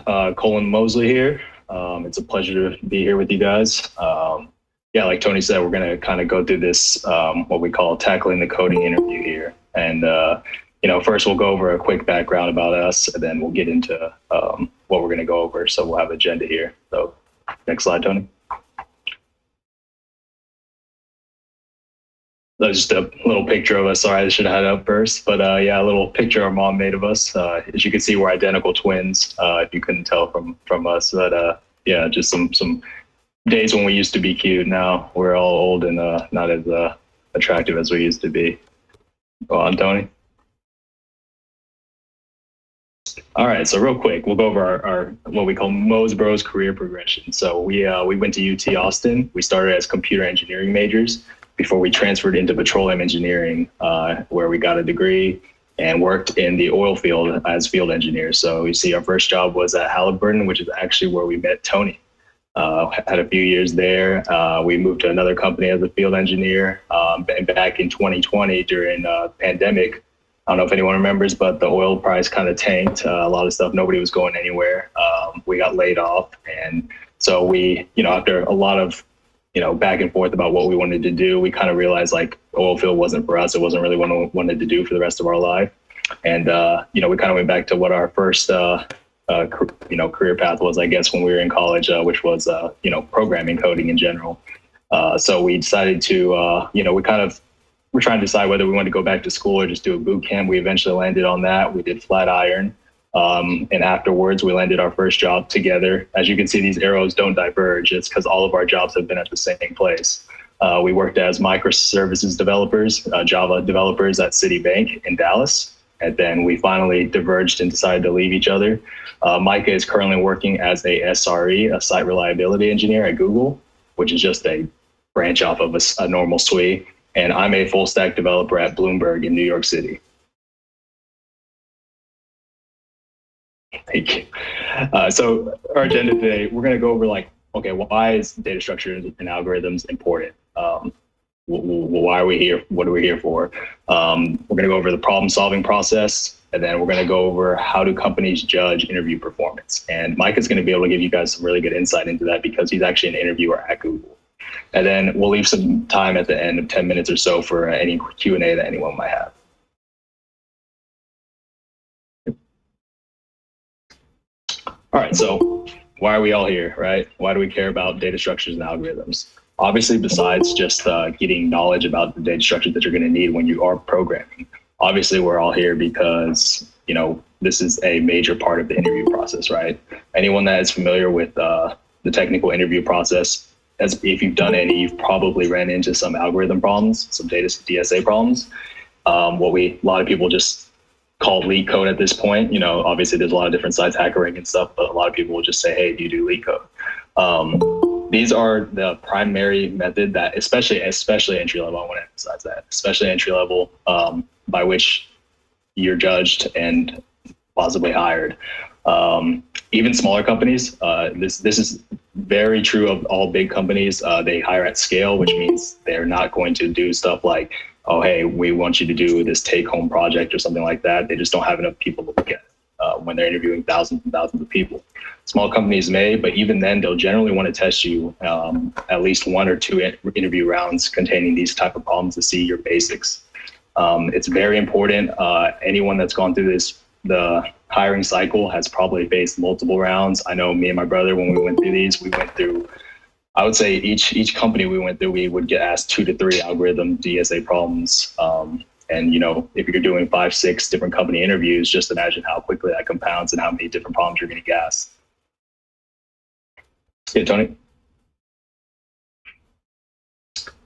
Colin Mosley here. It's a pleasure to be here with you guys. Yeah, like Tony said, we're going to kind of go through this, what we call tackling the coding interview here. And, first we'll go over a quick background about us, and then we'll get into what we're going to go over. So we'll have an agenda here. So next slide, Tony. That's just a little picture of us. Sorry, I should have had it up first. But yeah, a little picture our mom made of us. As you can see, we're identical twins, if you couldn't tell from us. But yeah, just some days when we used to be cute. Now we're all old and not as attractive as we used to be. Go on, Tony. All right, so real quick, we'll go over our what we call Mo's Bros career progression. So we went to UT Austin. We started as computer engineering majors before we transferred into petroleum engineering, where we got a degree and worked in the oil field as field engineers. So you see, our first job was at Halliburton, which is actually where we met Tony. Had a few years there. We moved to another company as a field engineer. And back in 2020 during pandemic, I don't know if anyone remembers, but the oil price kind of tanked. A lot of stuff, nobody was going anywhere. We got laid off. And so we, after a lot of back and forth about what we wanted to do, we kind of realized like oil field wasn't for us. It wasn't really what we wanted to do for the rest of our life. And, we kind of went back to what our first, career path was, I guess, when we were in college, which was, programming, coding in general. So we decided to, we're trying to decide whether we want to go back to school or just do a boot camp. We eventually landed on that. We did Flatiron. And afterwards, we landed our first job together. As you can see, these arrows don't diverge. It's because all of our jobs have been at the same place. We worked as microservices developers, Java developers at Citibank in Dallas. And then we finally diverged and decided to leave each other. Micah is currently working as a SRE, a site reliability engineer at Google, which is just a branch off of a normal SWE. And I'm a full stack developer at Bloomberg in New York City. Thank you. So our agenda today, we're going to go over why is data structures and algorithms important? Why are we here? What are we here for? We're going to go over the problem solving process, and then we're going to go over how do companies judge interview performance. And Mike is going to be able to give you guys some really good insight into that because he's actually an interviewer at Google. And then we'll leave some time at the end of 10 minutes or so for any Q&A that anyone might have. All right, so why are we all here, right? Why do we care about data structures and algorithms? Obviously, besides just getting knowledge about the data structures that you're going to need when you are programming, obviously we're all here because, this is a major part of the interview process, right? Anyone that is familiar with the technical interview process, as if you've done any, you've probably ran into some algorithm problems, some data DSA problems. What a lot of people just call leak code at this point. Obviously there's a lot of different sites, HackerRank and stuff, but a lot of people will just say, hey, do you do leak code? These are the primary method that, especially entry level, I want to emphasize that, especially entry level, by which you're judged and possibly hired. Even smaller companies, this is very true of all big companies. They hire at scale, which means they're not going to do stuff like, oh, hey, we want you to do this take-home project or something like that. They just don't have enough people to look at when they're interviewing thousands and thousands of people. Small companies may, but even then, they'll generally want to test you at least one or two interview rounds containing these type of problems to see your basics. It's very important. Anyone that's gone through the hiring cycle has probably faced multiple rounds. I know me and my brother, when we went through these, we went through, I would say each company we went through, we would get asked 2 to 3 algorithm DSA problems. And, if you're doing 5, 6 different company interviews, just imagine how quickly that compounds and how many different problems you're going to get asked. Yeah, Tony?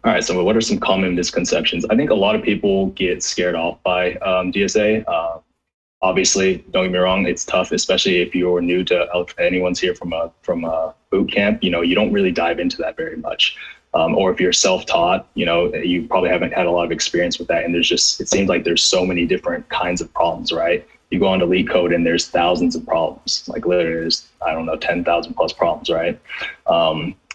All right, so what are some common misconceptions? I think a lot of people get scared off by DSA. Obviously, don't get me wrong, it's tough, especially if you're new to anyone's here from a boot camp. You don't really dive into that very much. Or if you're self-taught, you probably haven't had a lot of experience with that. And it seems like there's so many different kinds of problems, right? You go onto leak code and there's thousands of problems, like literally there's, 10,000 plus problems, right?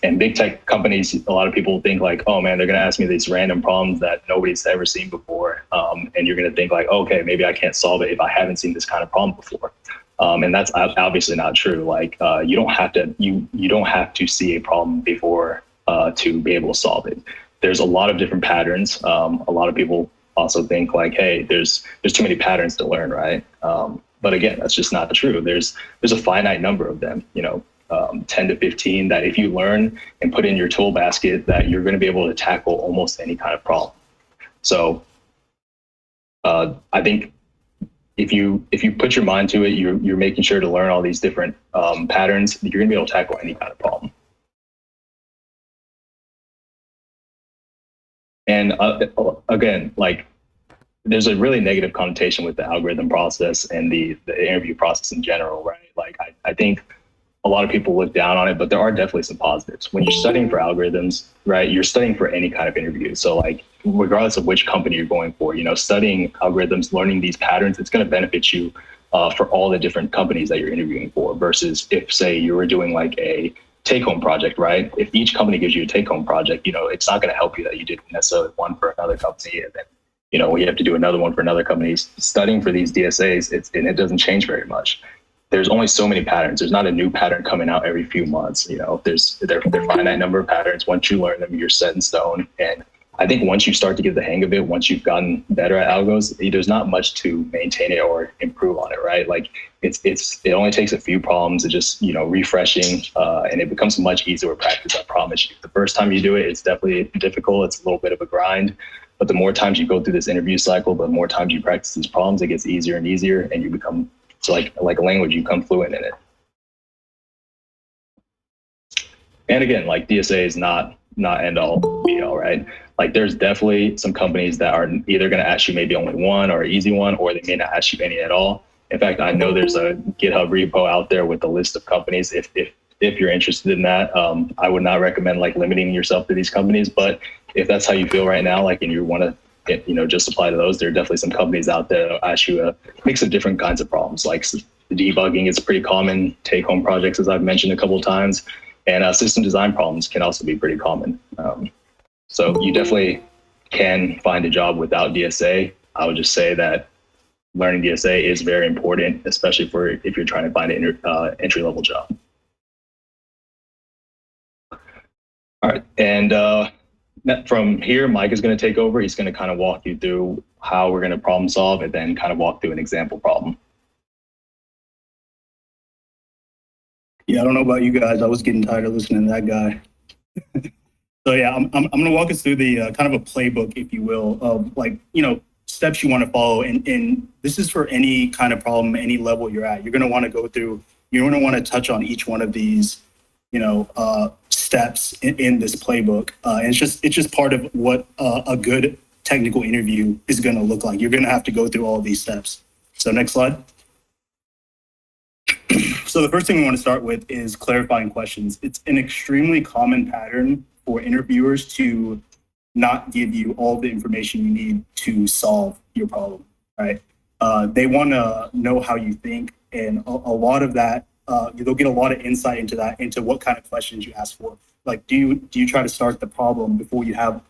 And big tech companies, a lot of people think like, oh man, they're going to ask me these random problems that nobody's ever seen before. And you're going to think like, okay, maybe I can't solve it if I haven't seen this kind of problem before. And that's obviously not true. Like you don't have to you don't have to see a problem before to be able to solve it. There's a lot of different patterns. A lot of people also think like, hey, there's too many patterns to learn, right? But again, that's just not true. There's a finite number of them, 10 to 15 that if you learn and put in your tool basket, that you're going to be able to tackle almost any kind of problem. So I think if you put your mind to it, you're making sure to learn all these different patterns, you're going to be able to tackle any kind of problem. And again, like there's a really negative connotation with the algorithm process and the interview process in general, right? Like I think a lot of people look down on it, but there are definitely some positives. When you're studying for algorithms, right, you're studying for any kind of interview. So like regardless of which company you're going for, studying algorithms, learning these patterns, it's going to benefit you for all the different companies that you're interviewing for, versus if, say, you were doing like a take-home project, right? If each company gives you a take-home project, it's not going to help you that you did necessarily one for another company, and then when you have to do another one for another company. Studying for these DSAs, it doesn't change very much. There's only so many patterns. There's not a new pattern coming out every few months. They're finite number of patterns. Once you learn them, you're set in stone. And I think once you start to get the hang of it, once you've gotten better at algos, there's not much to maintain it or improve on it, right? Like it only takes a few problems of just refreshing, and it becomes much easier to practice. I promise you. The first time you do it, it's definitely difficult. It's a little bit of a grind, but the more times you go through this interview cycle, the more times you practice these problems, it gets easier and easier, and you become like a language. You become fluent in it. And again, like DSA is not end all be all, right? Like there's definitely some companies that are either going to ask you maybe only one or an easy one, or they may not ask you any at all. In fact, I know there's a GitHub repo out there with a list of companies. If you're interested in that, I would not recommend like limiting yourself to these companies. But if that's how you feel right now, like, and you want to just apply to those, there are definitely some companies out there that ask you a mix of different kinds of problems. Like debugging is pretty common. Take-home projects, as I've mentioned a couple of times. And system design problems can also be pretty common. So you definitely can find a job without DSA. I would just say that learning DSA is very important, especially if you're trying to find an entry-level job. All right, and from here, Mike is going to take over. He's going to kind of walk you through how we're going to problem solve, and then kind of walk through an example problem. Yeah, I don't know about you guys. I was getting tired of listening to that guy. So yeah, I'm going to walk us through the kind of a playbook, if you will, of like, steps you want to follow. And this is for any kind of problem, any level you're at. You're going to want to go through, you're going to want to touch on each one of these, steps in this playbook. And it's just part of what a good technical interview is going to look like. You're going to have to go through all of these steps. So next slide. So the first thing we want to start with is clarifying questions. It's an extremely common pattern for interviewers to not give you all the information you need to solve your problem, right? They want to know how you think, and a lot of that, they'll get a lot of insight into that, into what kind of questions you ask for. Like, do you try to start the problem before you have,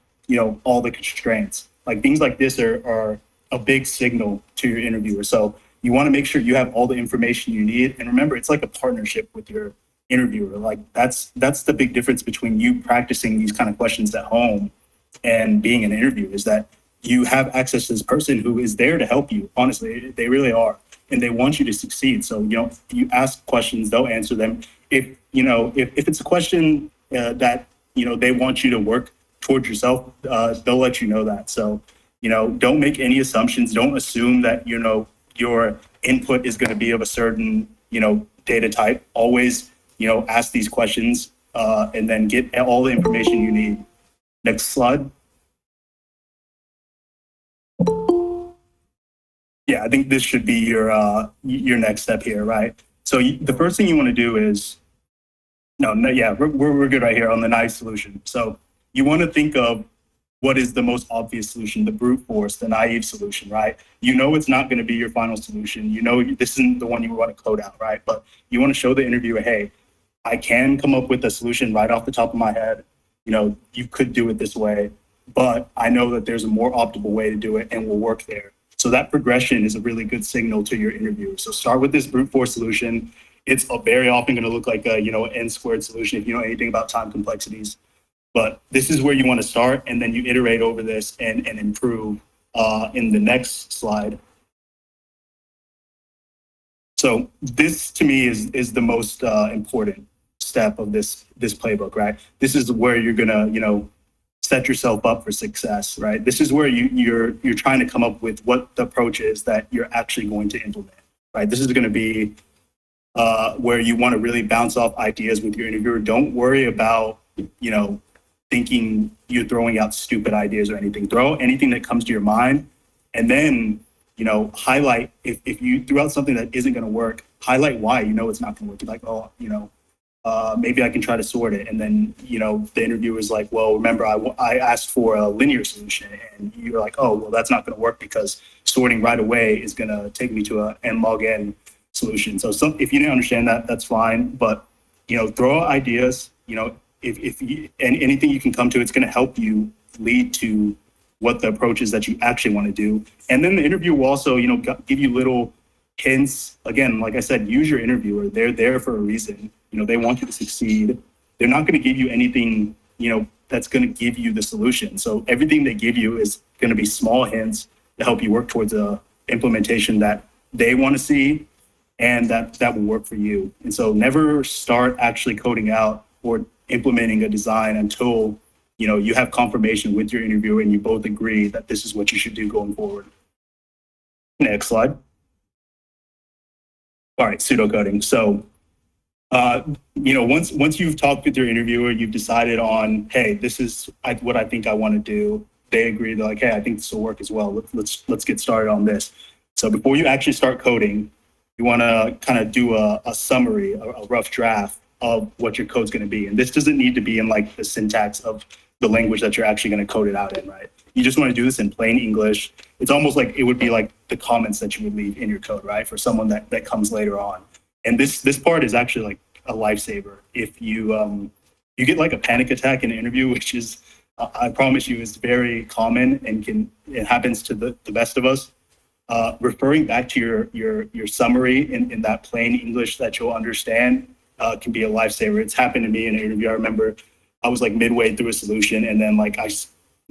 all the constraints? Like things like this are a big signal to your interviewer. So you want to make sure you have all the information you need. And remember, it's like a partnership with your interviewer. Like that's the big difference between you practicing these kind of questions at home and being an interviewer, is that you have access to this person who is there to help you. Honestly, they really are. And they want you to succeed. So, you ask questions, they'll answer them. If it's a question that, they want you to work towards yourself, they'll let you know that. So, don't make any assumptions. Don't assume that, your input is going to be of a certain, data type. Always, ask these questions and then get all the information you need. Next slide. Yeah, I think this should be your next step here, right? So the first thing you want to do is, we're good right here on the naive solution. So you want to think of what is the most obvious solution, the brute force, the naive solution, right? It's not going to be your final solution. This isn't the one you want to code out, right? But you want to show the interviewer, hey, I can come up with a solution right off the top of my head. You could do it this way, but I know that there's a more optimal way to do it, and we'll work there. So that progression is a really good signal to your interviewer. So start with this brute force solution. It's very often going to look like a, n squared solution if you know anything about time complexities. But this is where you want to start, and then you iterate over this and improve in the next slide. So this to me is the most important step of this playbook, right? This is where you're gonna, set yourself up for success, right? This is where you're trying to come up with what the approach is that you're actually going to implement, right? This is going to be where you want to really bounce off ideas with your interviewer. Don't worry about, thinking you're throwing out stupid ideas or anything. Throw anything that comes to your mind, and then, highlight if you threw out something that isn't going to work, highlight why it's not going to work. You're like, oh, maybe I can try to sort it. And then, the interviewer is like, well, remember, I asked for a linear solution. And you're like, oh, well, that's not going to work because sorting right away is going to take me to a n log n solution. So if you didn't understand that, that's fine. But, throw out ideas, if you, and anything you can come to, it's going to help you lead to what the approach is that you actually want to do. And then the interview will also, give you little hints. Again, like I said, use your interviewer. They're there for a reason. They want you to succeed. They're not going to give you anything, that's going to give you the solution. So everything they give you is going to be small hints to help you work towards a implementation that they want to see and that will work for you. And so never start actually coding out or implementing a design until, you have confirmation with your interviewer and you both agree that this is what you should do going forward. Next slide. All right, pseudocoding. So, once you've talked with your interviewer, you've decided on, hey, this is what I think I want to do. They agree. They're like, hey, I think this will work as well. Let's get started on this. So before you actually start coding, you want to kind of do a summary, a rough draft of what your code's going to be. And this doesn't need to be in like the syntax of the language that you're actually going to code it out in, right? You just want to do this in plain English. It's almost like it would be like the comments that you would leave in your code, right? For someone that comes later on. And this part is actually like a lifesaver. If you get like a panic attack in an interview, which is, I promise you, is very common and it happens to the best of us. Referring back to your summary in that plain English that you'll understand can be a lifesaver. It's happened to me in an interview. I remember I was like midway through a solution and then like I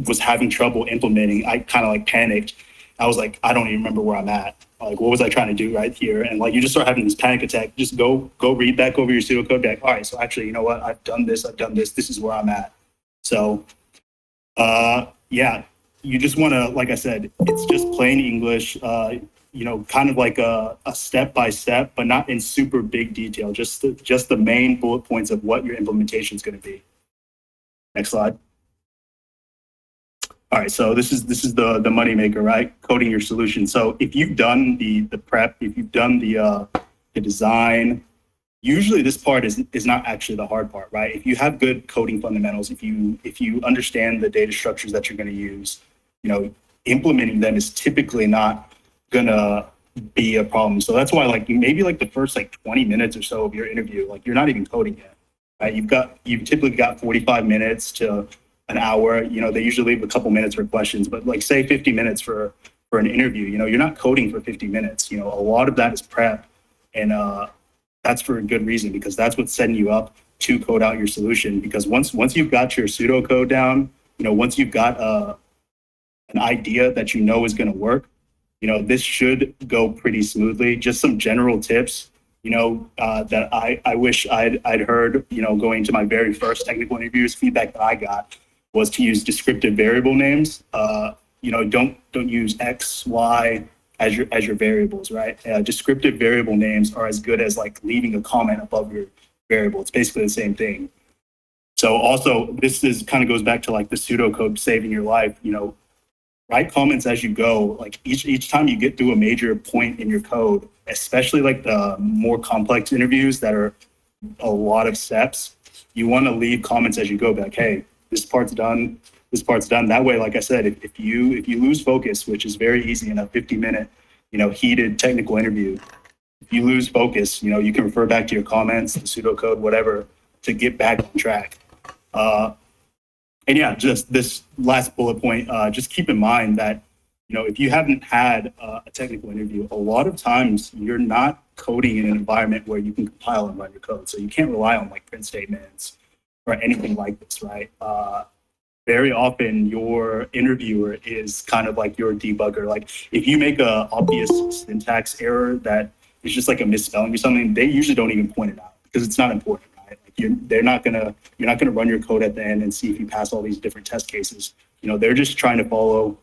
was having trouble implementing. I kind of like panicked. I was like, I don't even remember where I'm at. Like, what was I trying to do right here? And like, you just start having this panic attack. Just go read back over your pseudocode. Be like, all right, so actually, you know what? I've done this. This is where I'm at. So, yeah, you just want to, like I said, it's just plain English, kind of like a step-by-step, but not in super big detail. Just the main bullet points of what your implementation is going to be. Next slide. All right, so this is the moneymaker, right? Coding your solution. So if you've done the prep, if you've done the design, usually this part is not actually the hard part, right? If you have good coding fundamentals, if you understand the data structures that you're going to use, implementing them is typically not gonna be a problem. So that's why like maybe like the first like 20 minutes or so of your interview, like you're not even coding yet, right? You've typically got 45 minutes to an hour. They usually leave a couple minutes for questions, but like say 50 minutes for an interview. You're not coding for 50 minutes. A lot of that is prep, and that's for a good reason, because that's what's setting you up to code out your solution. Because once you've got your pseudocode down, once you've got an idea that is going to work, this should go pretty smoothly. Just some general tips, that I wish I'd heard, going to my very first technical interviews. Feedback that I got was to use descriptive variable names. Don't use X, Y as your variables, right? Descriptive variable names are as good as like leaving a comment above your variable. It's basically the same thing. So also, this is kind of goes back to like the pseudocode saving your life. Write comments as you go. Like each time you get through a major point in your code, especially like the more complex interviews that are a lot of steps, you want to leave comments as you go. Be like, hey, this part's done. This part's done. That way, like I said, if you lose focus, which is very easy in a 50-minute, heated technical interview, if you lose focus, you can refer back to your comments, the pseudocode, whatever, to get back on track. And yeah, just this last bullet point, just keep in mind that, if you haven't had a technical interview, a lot of times you're not coding in an environment where you can compile and run your code. So you can't rely on like print statements or anything like this, right? Very often your interviewer is kind of like your debugger. Like if you make a obvious syntax error that is just like a misspelling or something, they usually don't even point it out because it's not important, right? Like you're not gonna run your code at the end and see if you pass all these different test cases. They're just trying to follow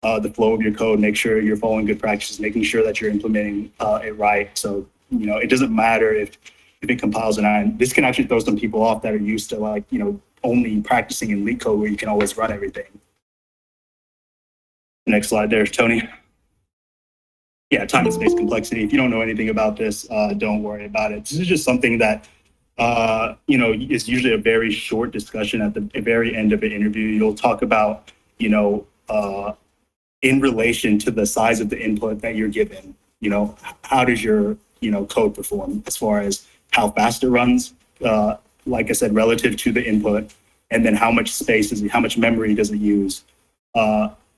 the flow of your code, make sure you're following good practices, making sure that you're implementing it right. So, it doesn't matter if it compiles or not. And this can actually throw some people off that are used to like, only practicing in leak code where you can always run everything. Next slide there, Tony. Yeah, time and space complexity. If you don't know anything about this, don't worry about it. This is just something that, is usually a very short discussion at the very end of an interview. You'll talk about, in relation to the size of the input that you're given, how does your, code perform as far as how fast it runs, like I said, relative to the input, and then how much space is it, how much memory does it use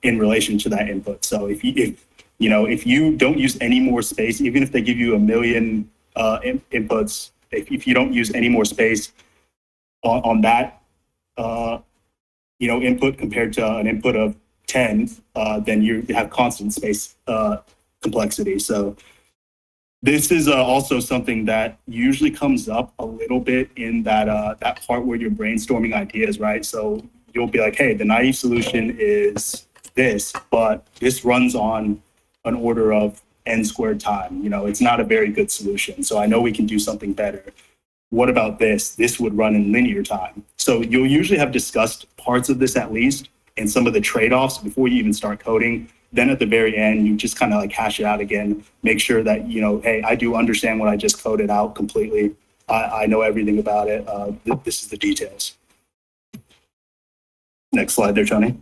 in relation to that input. So if you don't use any more space, even if they give you 1 million inputs, if you don't use any more space on that, input compared to an input of 10, then you have constant space complexity. So this is also something that usually comes up a little bit in that part where you're brainstorming ideas, right? So you'll be like, hey, the naive solution is this, but this runs on an order of n squared time. It's not a very good solution. So I know we can do something better. What about this? This would run in linear time. So you'll usually have discussed parts of this at least and some of the trade-offs before you even start coding. Then at the very end, you just kind of like hash it out again, make sure that, hey, I do understand what I just coded out completely. I know everything about it. This is the details. Next slide there, Tony.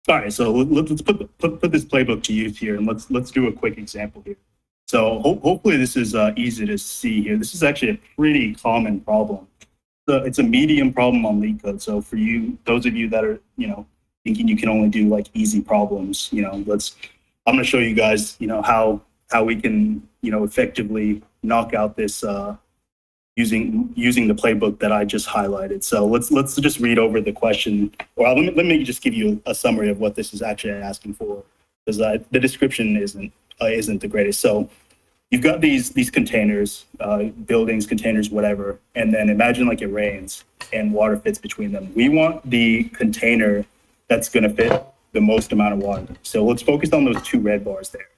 All right, so let's put this playbook to use here, and let's do a quick example here. So hopefully this is easy to see here. This is actually a pretty common problem. So it's a medium problem on LeetCode. So for you, those of you that are, thinking you can only do like easy problems, I'm going to show you guys, how we can, effectively knock out this using the playbook that I just highlighted. So let's just read over the question. Well, let me just give you a summary of what this is actually asking for, because the description isn't the greatest. So you've got these containers, buildings, containers, whatever, and then imagine like it rains and water fits between them. We want the container that's going to fit the most amount of water. So let's focus on those two red bars there.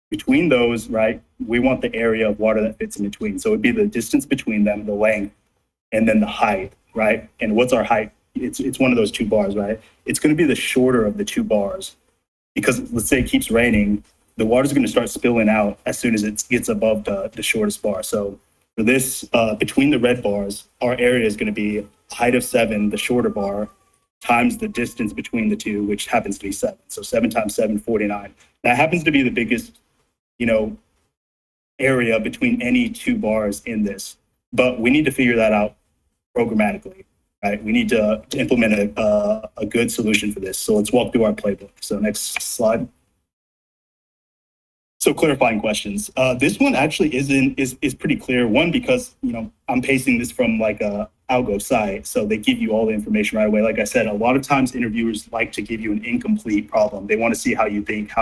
Between those, right, we want the area of water that fits in between. So it'd be the distance between them, the length, and then the height, right? And what's our height? It's one of those two bars, right? It's going to be the shorter of the two bars, because let's say it keeps raining, the water is going to start spilling out as soon as it gets above the shortest bar. So for this, between the red bars, our area is going to be height of 7, the shorter bar, times the distance between the two, which happens to be 7. So 7 times 7, 49. That happens to be the biggest, area between any two bars in this. But we need to figure that out programmatically, right? We need to implement a good solution for this. So let's walk through our playbook. So next slide. So clarifying questions. This one actually is pretty clear. One, because I'm pasting this from like a Algo site, so they give you all the information right away. Like I said, a lot of times interviewers like to give you an incomplete problem. They want to see how you think,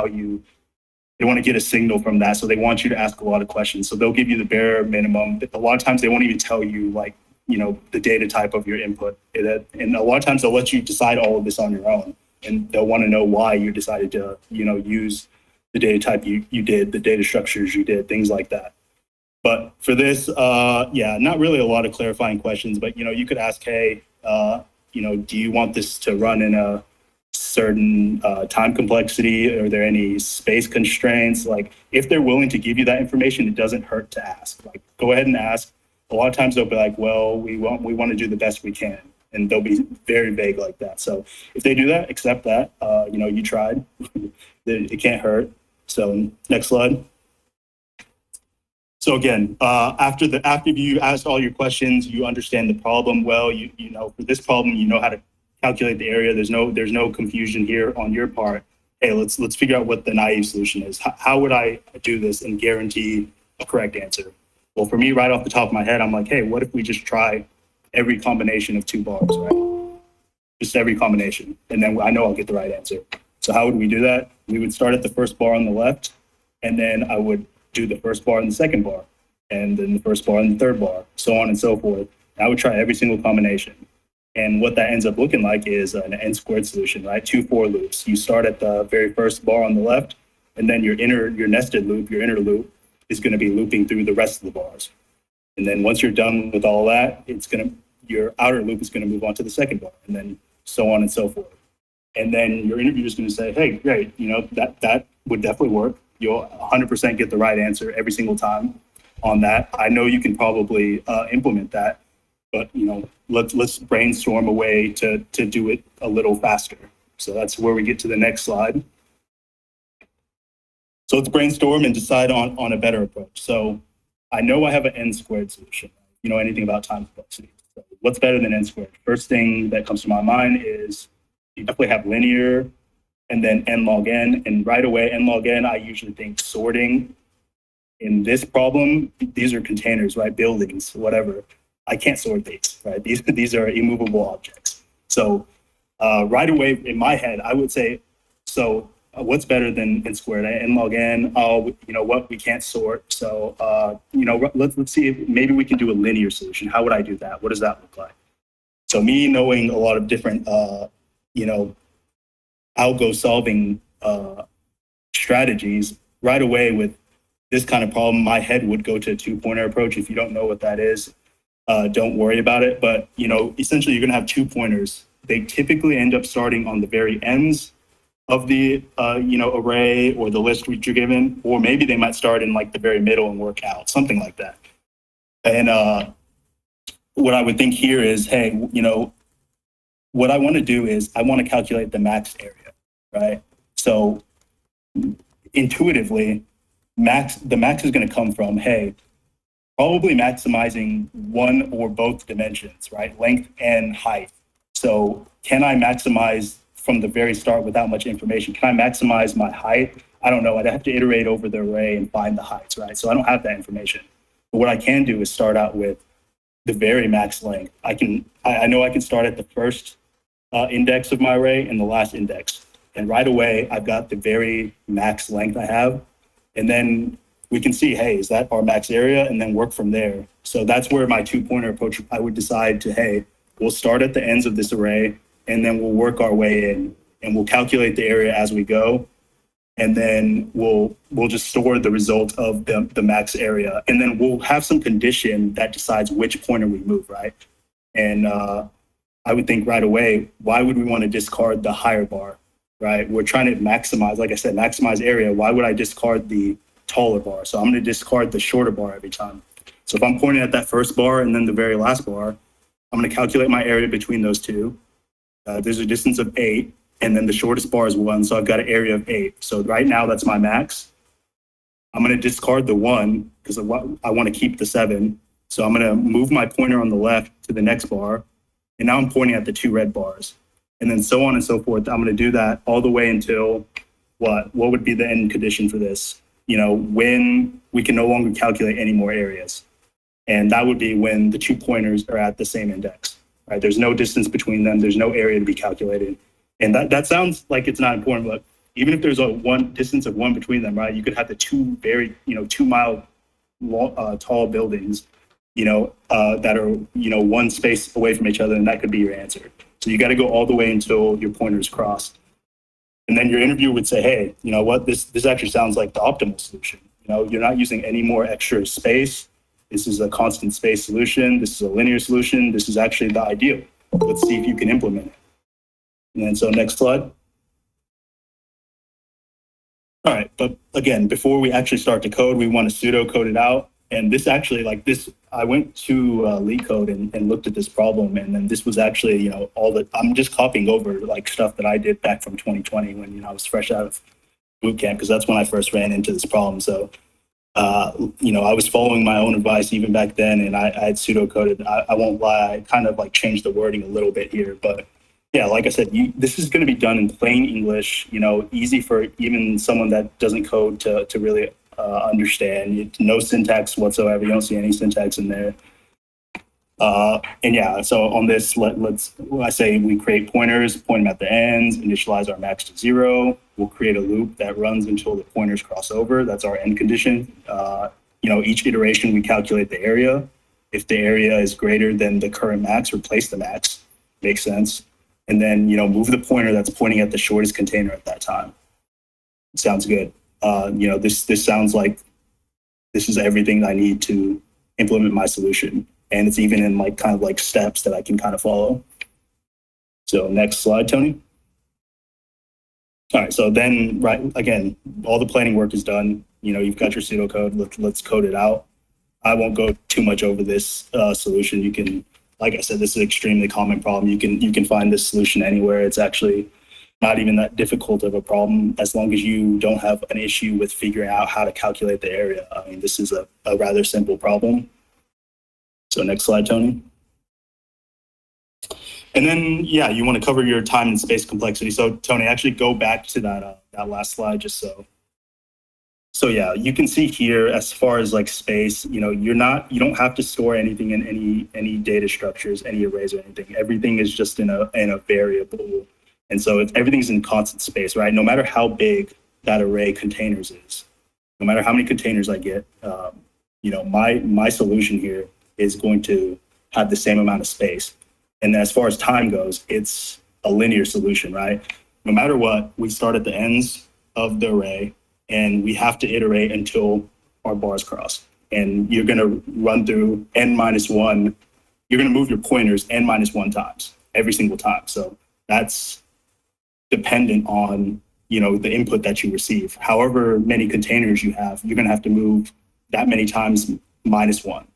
they want to get a signal from that. So they want you to ask a lot of questions. So they'll give you the bare minimum. A lot of times they won't even tell you like, the data type of your input. And a lot of times they'll let you decide all of this on your own. And they'll want to know why you decided to, use the data type you did, the data structures you did, things like that. But for this, not really a lot of clarifying questions, but, you could ask, hey, do you want this to run in a certain time complexity? Are there any space constraints? Like if they're willing to give you that information, it doesn't hurt to ask. Like go ahead and ask. A lot of times they'll be like, well, we want to do the best we can. And they'll be very vague like that. So if they do that, accept that, you tried, it can't hurt. So next slide. So again, after you ask all your questions, you understand the problem well. For this problem, you know how to calculate the area. There's no confusion here on your part. hey, let's figure out what the naive solution is. How would I do this and guarantee a correct answer? Well, for me, right off the top of my head, I'm like, hey, what if we just try every combination of two bars, right? Just every combination, and then I know I'll get the right answer. So how would we do that? We would start at the first bar on the left, and then I would do the first bar and the second bar, and then the first bar and the third bar, so on and so forth. I would try every single combination. And what that ends up looking like is an n squared solution, right? 2 for loops. You start at the very first bar on the left, and then your nested loop, your inner loop, is going to be looping through the rest of the bars. And then once you're done with all that, your outer loop is going to move on to the second bar, and then so on and so forth. And then your interviewer is going to say, hey, great, that would definitely work. You'll 100% get the right answer every single time on that. I know you can probably implement that, but let's brainstorm a way to do it a little faster. So that's where we get to the next slide. So let's brainstorm and decide on a better approach. So I know I have an n squared solution. You know anything about time complexity. So what's better than n squared? First thing that comes to my mind is you definitely have linear and then n log n. And right away, n log n, I usually think sorting. In this problem, these are containers, right? Buildings, whatever. I can't sort these, right? These are immovable objects. So right away in my head, I would say, so what's better than n squared? N log n, what we can't sort. So, let's see if maybe we can do a linear solution. How would I do that? What does that look like? So me knowing a lot of different, algo solving strategies, right away with this kind of problem, my head would go to a 2-pointer approach. If you don't know what that is, don't worry about it. But, essentially you're going to have 2 pointers. They typically end up starting on the very ends of the, array or the list which you're given, or maybe they might start in like the very middle and work out, something like that. And what I would think here is, hey, what I want to do is I want to calculate the max area, right? So intuitively, the max is going to come from, hey, probably maximizing one or both dimensions, right? Length and height. So can I maximize from the very start without much information? Can I maximize my height? I don't know. I'd have to iterate over the array and find the heights, right? So I don't have that information. But what I can do is start out with the very max length. I know I can start at the first index of my array and the last index. And right away, I've got the very max length I have. And then we can see, hey, is that our max area? And then work from there. So that's where my 2-pointer approach, I would decide to, hey, we'll start at the ends of this array, and then we'll work our way in, and we'll calculate the area as we go. And then we'll just store the result of the max area. And then we'll have some condition that decides which pointer we move, right? And I would think right away, why would we want to discard the higher bar, right? We're trying to maximize, like I said, maximize area. Why would I discard the taller bar? So I'm going to discard the shorter bar every time. So if I'm pointing at that first bar and then the very last bar, I'm going to calculate my area between those two. There's a distance of 8, and then the shortest bar is 1, so I've got an area of 8. So right now, that's my max. I'm going to discard the 1 because I want to keep the 7. So I'm going to move my pointer on the left to the next bar, and now I'm pointing at the 2 red bars. And then so on and so forth. I'm going to do that all the way until what would be the end condition for this? When we can no longer calculate any more areas. And that would be when the 2 pointers are at the same index, right? There's no distance between them. There's no area to be calculated. And that sounds like it's not important, but even if there's a distance of 1 between them, right? You could have the 2 very, 2-mile tall buildings, that are, 1 space away from each other, and that could be your answer. So you got to go all the way until your pointers cross. And then your interviewer would say, hey, you know what, this actually sounds like the optimal solution. You're not using any more extra space. This is a constant space solution. This is a linear solution. This is actually the ideal. Let's see if you can implement it. And then so next slide. All right, but again, before we actually start to code, we want to pseudocode it out. And this actually, I went to LeetCode and looked at this problem, and then this was actually, I'm just copying over stuff that I did back from 2020 when, I was fresh out of boot camp, because that's when I first ran into this problem. So, I was following my own advice even back then, and I had pseudocoded. I won't lie, I kind of changed the wording a little bit here, but Yeah, like I said, this is going to be done in plain English, easy for even someone that doesn't code to really understand. No syntax whatsoever. You don't see any syntax in there. And yeah, so on this, I say we create pointers, point them at the ends, initialize our max to 0. We'll create a loop that runs until the pointers cross over. That's our end condition. Each iteration, we calculate the area. If the area is greater than the current max, replace the max. Makes sense. And then, move the pointer that's pointing at the shortest container at that time. Sounds good. This sounds like this is everything I need to implement my solution. And it's even in kind of steps that I can kind of follow. So next slide, Tony. All right, so then, right, again, all the planning work is done. You've got your pseudocode. Let's code it out. I won't go too much over this solution. You can, like I said, this is an extremely common problem. You can find this solution anywhere. It's actually not even that difficult of a problem as long as you don't have an issue with figuring out how to calculate the area. I mean, this is a rather simple problem. So next slide, Tony. And then, yeah, you want to cover your time and space complexity. So Tony, actually go back to that last slide just so. So yeah, you can see here as far as space, you don't have to store anything in any data structures, any arrays or anything. Everything is just in a variable. And so everything's in constant space, right? No matter how big that array containers is, no matter how many containers I get, my solution here is going to have the same amount of space. And as far as time goes, it's a linear solution, right? No matter what, we start at the ends of the array and we have to iterate until our bars cross. And you're going to run through n-1. You're going to move your pointers n-1 times every single time. So that's dependent on, the input that you receive. However many containers you have, you're going to have to move that many times -1.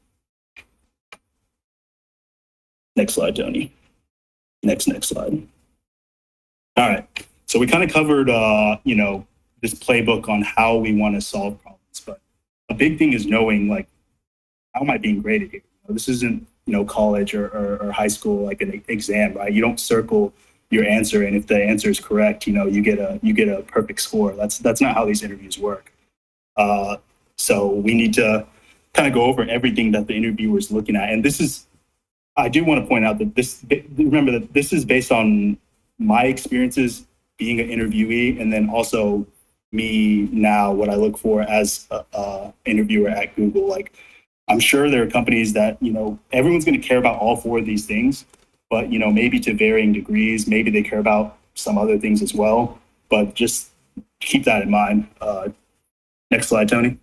Next slide, Tony. Next slide. All right. So we kind of covered, this playbook on how we want to solve problems. But a big thing is knowing, how am I being graded here? This isn't, college or high school, like an exam, right? You don't circle your answer, and if the answer is correct, you get a perfect score. That's not how these interviews work. So we need to kind of go over everything that the interviewer is looking at, and I do want to point out that remember that this is based on my experiences being an interviewee, and then also me now, what I look for as a interviewer at Google. I'm sure there are companies that, everyone's going to care about all 4 of these things, but, maybe to varying degrees, maybe they care about some other things as well, but just keep that in mind. Next slide, Tony.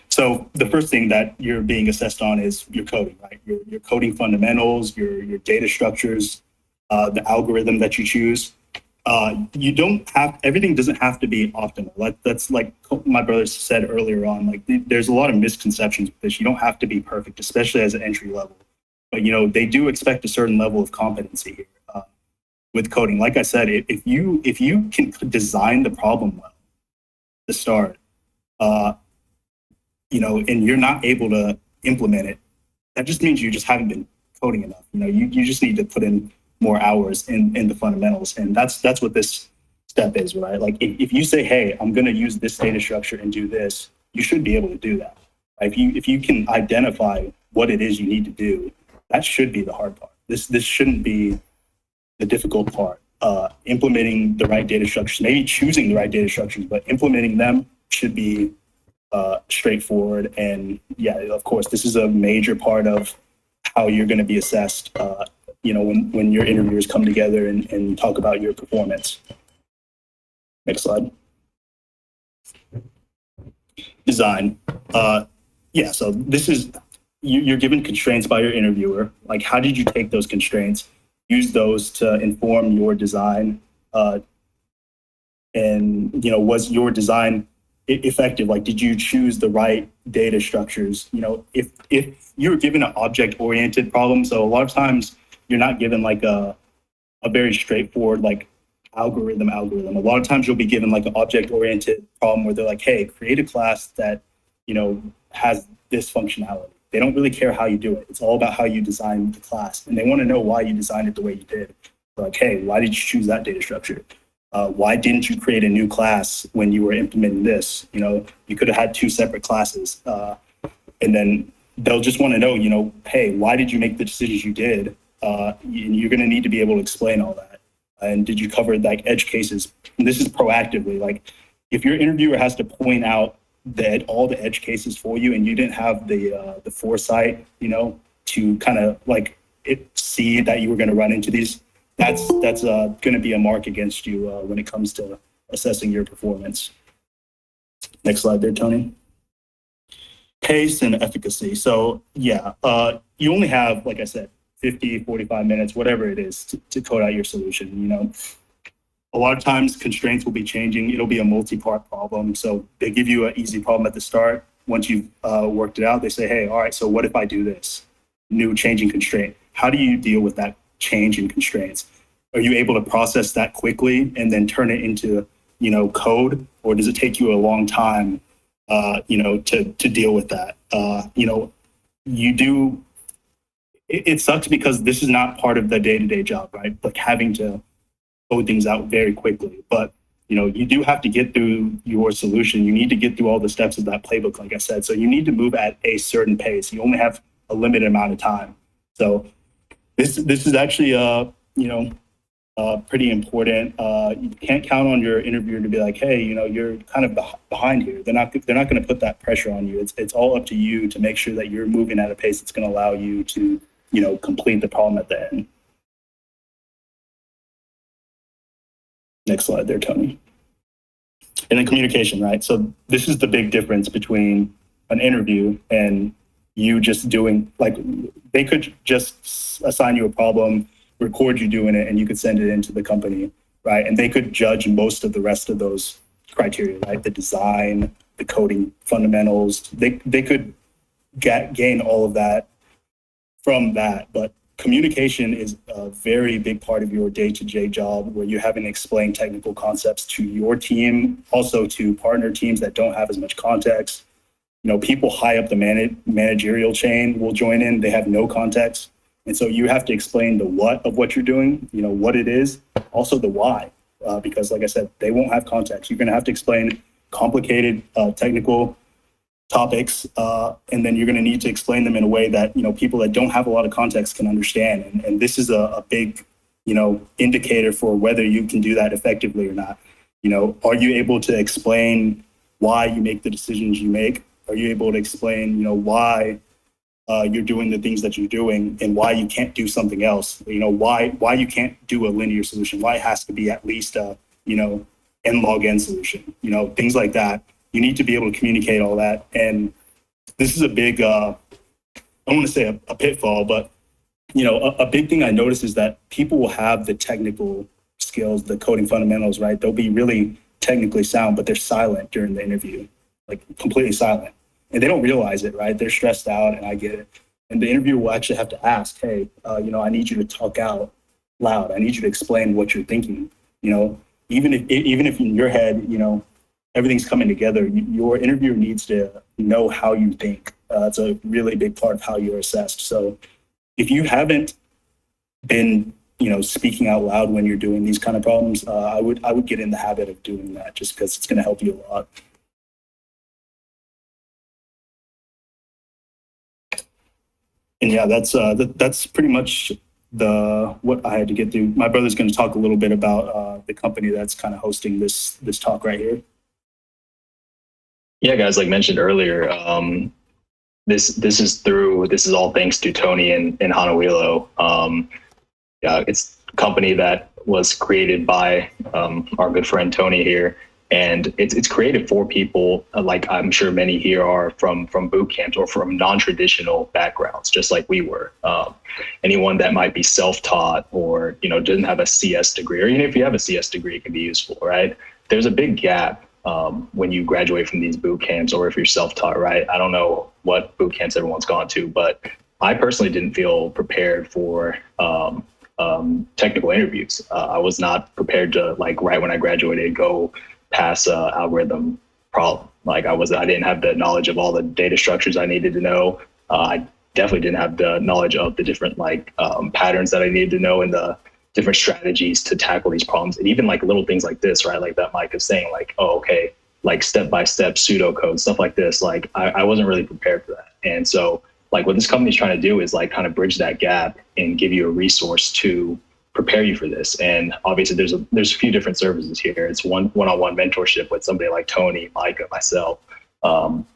So the first thing that you're being assessed on is your coding, right? Your coding fundamentals, your data structures, the algorithm that you choose. Everything doesn't have to be optimal. That's like my brother said earlier on, there's a lot of misconceptions with this. You don't have to be perfect, especially as an entry level. But, they do expect a certain level of competency here with coding. Like I said, if you can design the problem well to start, and you're not able to implement it, that just means you just haven't been coding enough. You just need to put in more hours in the fundamentals. And that's what this step is, right? If you say, hey, I'm going to use this data structure and do this, you should be able to do that. If you can identify what it is you need to do, that should be the hard part. This shouldn't be the difficult part. Implementing the right data structures, maybe choosing the right data structures, but implementing them should be straightforward. And yeah, of course, this is a major part of how you're going to be assessed, when your interviewers come together and talk about your performance. Next slide. Design. Yeah, so this is, you're given constraints by your interviewer. How did you take those constraints, use those to inform your design? And, was your design effective? Did you choose the right data structures? If you're given an object-oriented problem, so a lot of times you're not given a very straightforward algorithm. A lot of times you'll be given an object-oriented problem where they're like, hey, create a class that has this functionality. They don't really care how you do it. It's all about how you design the class. And they want to know why you designed it the way you did. Like, hey, why did you choose that data structure? Why didn't you create a new class when you were implementing this? You could have had two separate classes. And then they'll just want to know, hey, why did you make the decisions you did? You're going to need to be able to explain all that. And did you cover like edge cases? And this is proactively. Like, if your interviewer has to point out that all the edge cases for you, and you didn't have the foresight, to kind of like see that you were going to run into these, that's going to be a mark against you when it comes to assessing your performance. Next slide there, Tony. Pace and efficacy. So yeah, you only have, like I said, 50, 45 minutes, whatever it is, to code out your solution. A lot of times constraints will be changing. It'll be a multi-part problem. So they give you an easy problem at the start. Once you've worked it out, they say, hey, all right, so what if I do this? New changing constraint. How do you deal with that change in constraints? Are you able to process that quickly and then turn it into, code? Or does it take you a long time, to deal with that? It sucks because this is not part of the day-to-day job, right? Like having to code things out very quickly. But, you do have to get through your solution. You need to get through all the steps of that playbook, like I said. So you need to move at a certain pace. You only have a limited amount of time. So this is actually, pretty important. You can't count on your interviewer to be like, hey, you're kind of behind here. They're not going to put that pressure on you. It's all up to you to make sure that you're moving at a pace that's going to allow you to, complete the problem at the end. Next slide there, Tony. And then communication, right? So this is the big difference between an interview and you just doing, like, they could just assign you a problem, record you doing it, and you could send it into the company, right? And they could judge most of the rest of those criteria, right? The design, the coding fundamentals. They could gain all of that from that. But communication is a very big part of your day-to-day job, where you're having to explain technical concepts to your team, also to partner teams that don't have as much context. People high up the managerial chain will join in. They have no context. And so you have to explain the what of what you're doing, what it is, also the why, because like I said, they won't have context. You're going to have to explain complicated technical topics, and then you're going to need to explain them in a way that, people that don't have a lot of context can understand. And this is a big, indicator for whether you can do that effectively or not. Are you able to explain why you make the decisions you make? Are you able to explain, why you're doing the things that you're doing, and why you can't do something else? Why you can't do a linear solution? Why it has to be at least a, n log n solution? Things like that. You need to be able to communicate all that. And this is a big, I don't want to say a pitfall, but, a big thing I notice is that people will have the technical skills, the coding fundamentals, right? They'll be really technically sound, but they're silent during the interview, like completely silent. And they don't realize it, right? They're stressed out, and I get it. And the interviewer will actually have to ask, hey, I need you to talk out loud. I need you to explain what you're thinking. Even if in your head, everything's coming together, your interviewer needs to know how you think. It's a really big part of how you're assessed. So if you haven't been, speaking out loud when you're doing these kind of problems, I would get in the habit of doing that, just because it's going to help you a lot. And yeah, that's pretty much what I had to get through. My brother's going to talk a little bit about the company that's kind of hosting this talk right here. Yeah, guys, like mentioned earlier, this is all thanks to Tony and Hanuilo. It's a company that was created by our good friend Tony here, and it's created for people like I'm sure many here are from boot camps or from non-traditional backgrounds, just like we were. Anyone that might be self-taught or doesn't have a CS degree, or even if you have a CS degree, it can be useful, right? There's a big gap when you graduate from these boot camps, or if you're self-taught, right? I don't know what boot camps everyone's gone to, but I personally didn't feel prepared for technical interviews. I was not prepared to, like, right when I graduated, go pass algorithm problem. Like I didn't have the knowledge of all the data structures I needed to know. I definitely didn't have the knowledge of the different patterns that I needed to know and the different strategies to tackle these problems. And even like little things like this, right? Like that Mike is saying, like, oh, okay, like step-by-step pseudocode, stuff like this. Like I wasn't really prepared for that. And so like what this company is trying to do is like kind of bridge that gap and give you a resource to prepare you for this. And obviously there's a few different services here. It's one-on-one mentorship with somebody like Tony, Micah, myself,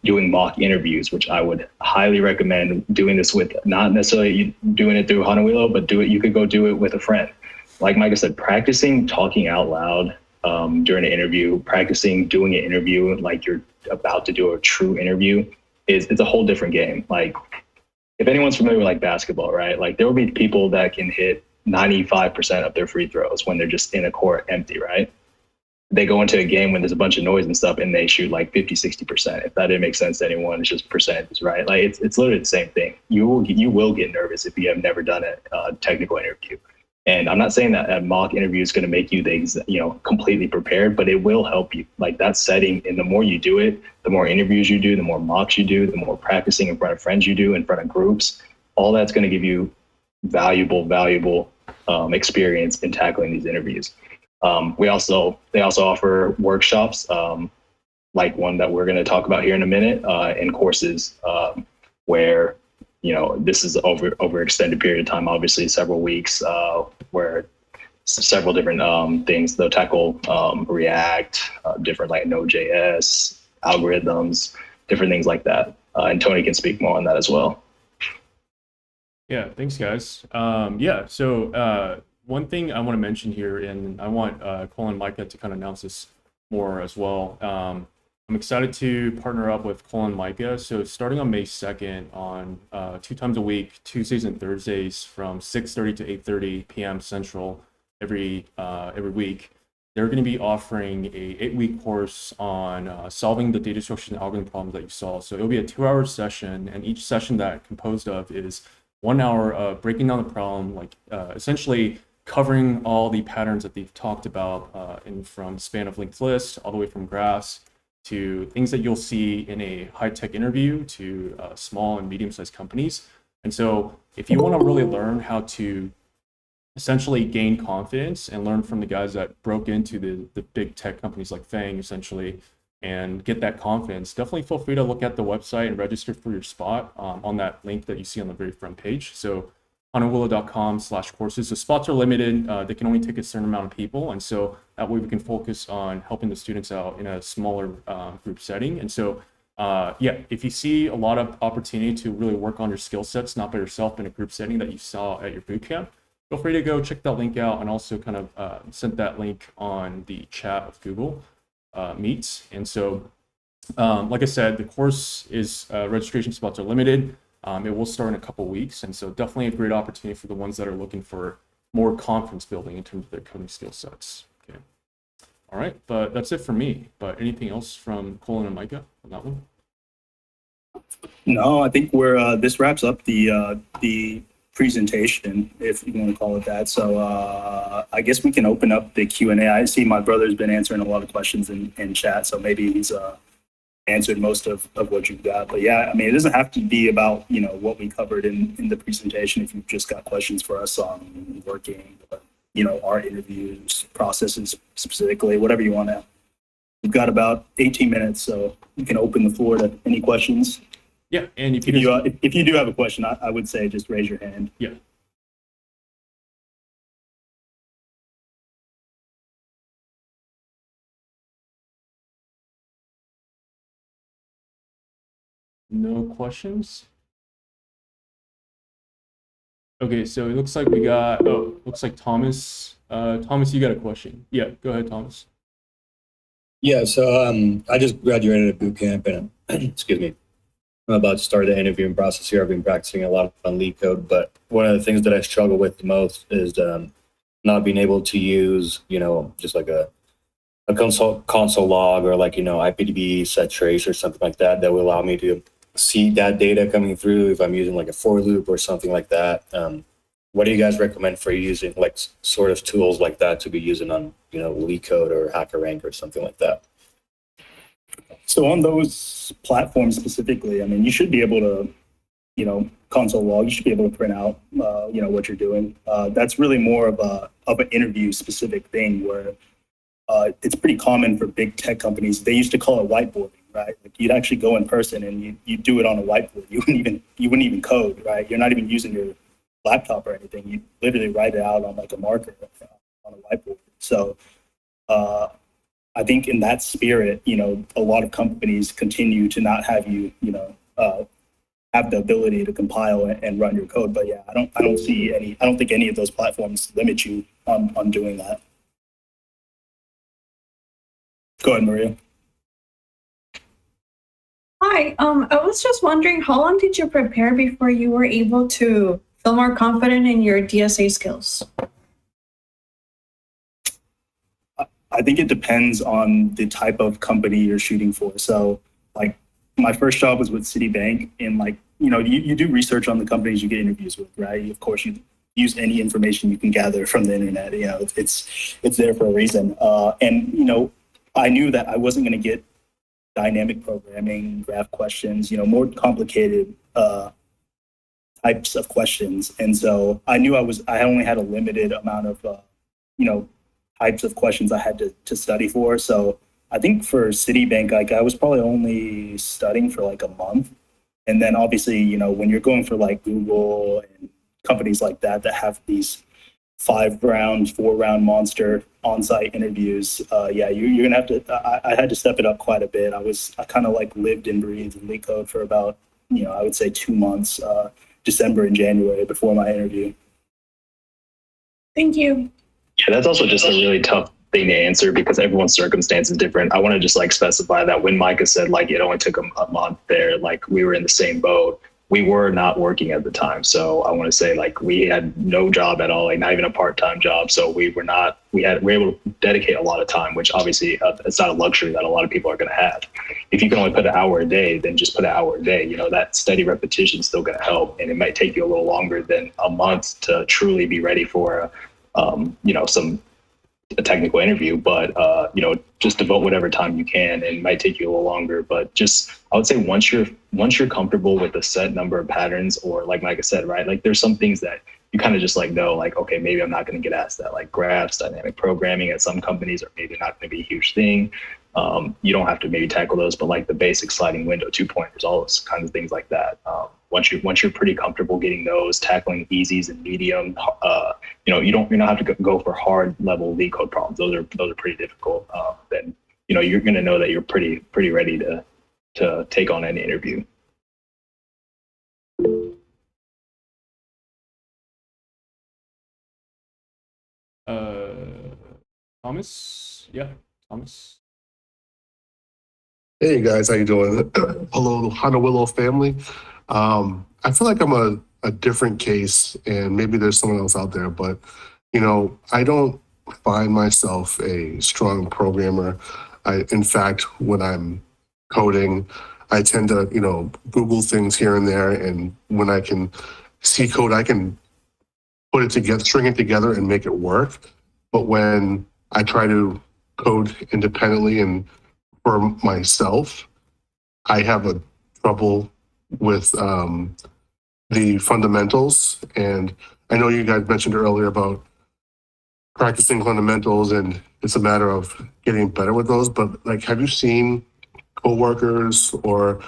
doing mock interviews, which I would highly recommend doing this with, not necessarily doing it through Honolulu, but you could go do it with a friend. Like Micah said, practicing talking out loud during an interview, practicing doing an interview like you're about to do a true interview it's a whole different game. Like if anyone's familiar with like basketball, right? Like there will be people that can hit 95% of their free throws when they're just in a court empty, right? They go into a game when there's a bunch of noise and stuff and they shoot like 50, 60%. If that didn't make sense to anyone, it's just percentages, right? Like it's literally the same thing. You will get nervous if you have never done a technical interview. And I'm not saying that a mock interview is going to make you completely prepared, but it will help you. Like that setting, and the more you do it, the more interviews you do, the more mocks you do, the more practicing in front of friends you do, in front of groups, all that's going to give you valuable experience in tackling these interviews. They also offer workshops, like one that we're going to talk about here in a minute, and courses where this is over extended period of time, obviously several weeks, where several different things they'll tackle, React, different like Node.js, algorithms, different things like that. And Tony can speak more on that as well. Yeah, thanks guys. So one thing I want to mention here, and I want Cole and Micah to kind of announce this more as well. I'm excited to partner up with Cole and Micah. So starting on May 2nd on 2 times a week, Tuesdays and Thursdays from 6:30 to 8:30 p.m. Central every week, they're going to be offering a 8-week course on solving the data structures and algorithm problems that you solve. So it'll be a 2-hour session, and each session that composed of is 1 hour of breaking down the problem, like essentially covering all the patterns that they've talked about in from span of linked lists all the way from graphs to things that you'll see in a high-tech interview to small and medium-sized companies. And so if you want to really learn how to essentially gain confidence and learn from the guys that broke into the big tech companies like Fang essentially and get that confidence, definitely feel free to look at the website and register for your spot on that link that you see on the very front page. So honolulu.com/courses. The spots are limited. They can only take a certain amount of people. And so that way we can focus on helping the students out in a smaller group setting. And so, if you see a lot of opportunity to really work on your skill sets, not by yourself in a group setting that you saw at your bootcamp, feel free to go check that link out, and also kind of sent that link on the chat of Google Meets. And so, like I said, the course is registration spots are limited. It will start in a couple weeks, and so definitely a great opportunity for the ones that are looking for more confidence building in terms of their coding skill sets. Okay, all right, but that's it for me. But anything else from Colin and Micah on that one? No, I think this wraps up the presentation, if you want to call it that. So I guess we can open up the Q&A. I see my brother's been answering a lot of questions in chat, so maybe he's answered most of what you've got. But yeah, I mean, it doesn't have to be about, what we covered in the presentation. If you've just got questions for us on working, our interviews, processes specifically, whatever you want to. We've got about 18 minutes, so you can open the floor to any questions. Yeah, and if you do have a question, I would say just raise your hand. Yeah. No questions? Okay, so it looks like we got, looks like Thomas. Thomas, you got a question. Yeah, go ahead, Thomas. Yeah, so I just graduated at boot camp and excuse me, I'm about to start the interviewing process here. I've been practicing a lot on LeetCode, but one of the things that I struggle with the most is not being able to use, just like a console log or like, IPDB set trace or something like that will allow me to see that data coming through if I'm using like a for loop or something like that. What do you guys recommend for using like sort of tools like that to be using on, LeetCode or HackerRank or something like that? So on those platforms specifically, I mean, you should be able to console log. You should be able to print out, what you're doing. That's really more of an interview specific thing where it's pretty common for big tech companies. They used to call it whiteboarding, right? Like you'd actually go in person and you do it on a whiteboard. You wouldn't even code, right? You're not even using your laptop or anything. You literally write it out on like a marker on a whiteboard. So I think in that spirit, a lot of companies continue to not have you, have the ability to compile and run your code. But yeah, I don't think any of those platforms limit you on doing that. Go ahead, Maria. Hi, I was just wondering, how long did you prepare before you were able to feel more confident in your DSA skills? I think it depends on the type of company you're shooting for. So like my first job was with Citibank, and like, you do research on the companies you get interviews with, right? Of course, you use any information you can gather from the internet. It's there for a reason. And I knew that I wasn't going to get dynamic programming, graph questions, more complicated types of questions. And so I knew I only had a limited amount of, types of questions I had to study for. So I think for Citibank, like I was probably only studying for like a month. And then obviously, when you're going for like Google and companies like that have these 5-round, 4-round monster on-site interviews, you're gonna have to. I had to step it up quite a bit. I kind of like lived and breathed in LeetCode for about, I would say 2 months, December and January before my interview. Thank you. Yeah, that's also just a really tough thing to answer because everyone's circumstance is different. I want to just like specify that when Micah said like it only took a month there, like we were in the same boat. We were not working at the time. So I want to say like we had no job at all, like not even a part-time job. So we were able to dedicate a lot of time, which obviously it's not a luxury that a lot of people are going to have. If you can only put an hour a day, then just put an hour a day. That steady repetition is still going to help. And it might take you a little longer than a month to truly be ready for a technical interview, but just devote whatever time you can, and it might take you a little longer. But just I would say once you're comfortable with a set number of patterns, or like Micah said, right, like there's some things that you kind of just like know, like, okay, maybe I'm not going to get asked that, like graphs, dynamic programming at some companies are maybe not going to be a huge thing. You don't have to maybe tackle those, but like the basic sliding window, 2-pointers, all those kinds of things like that. Once you're pretty comfortable getting those, tackling easies and medium, you don't have to go for hard level LeetCode problems. Those are pretty difficult. Then you're going to know that you're pretty ready to take on an interview. Thomas? Yeah, Thomas. Hey guys, how you doing? Hello, Hana Willow family. I feel like I'm a different case, and maybe there's someone else out there, but I don't find myself a strong programmer. In fact, when I'm coding, I tend to Google things here and there, and when I can see code, I can put it together, string it together, and make it work. But when I try to code independently and for myself, I have a trouble with the fundamentals. And I know you guys mentioned earlier about practicing fundamentals, and it's a matter of getting better with those. But like, have you seen coworkers or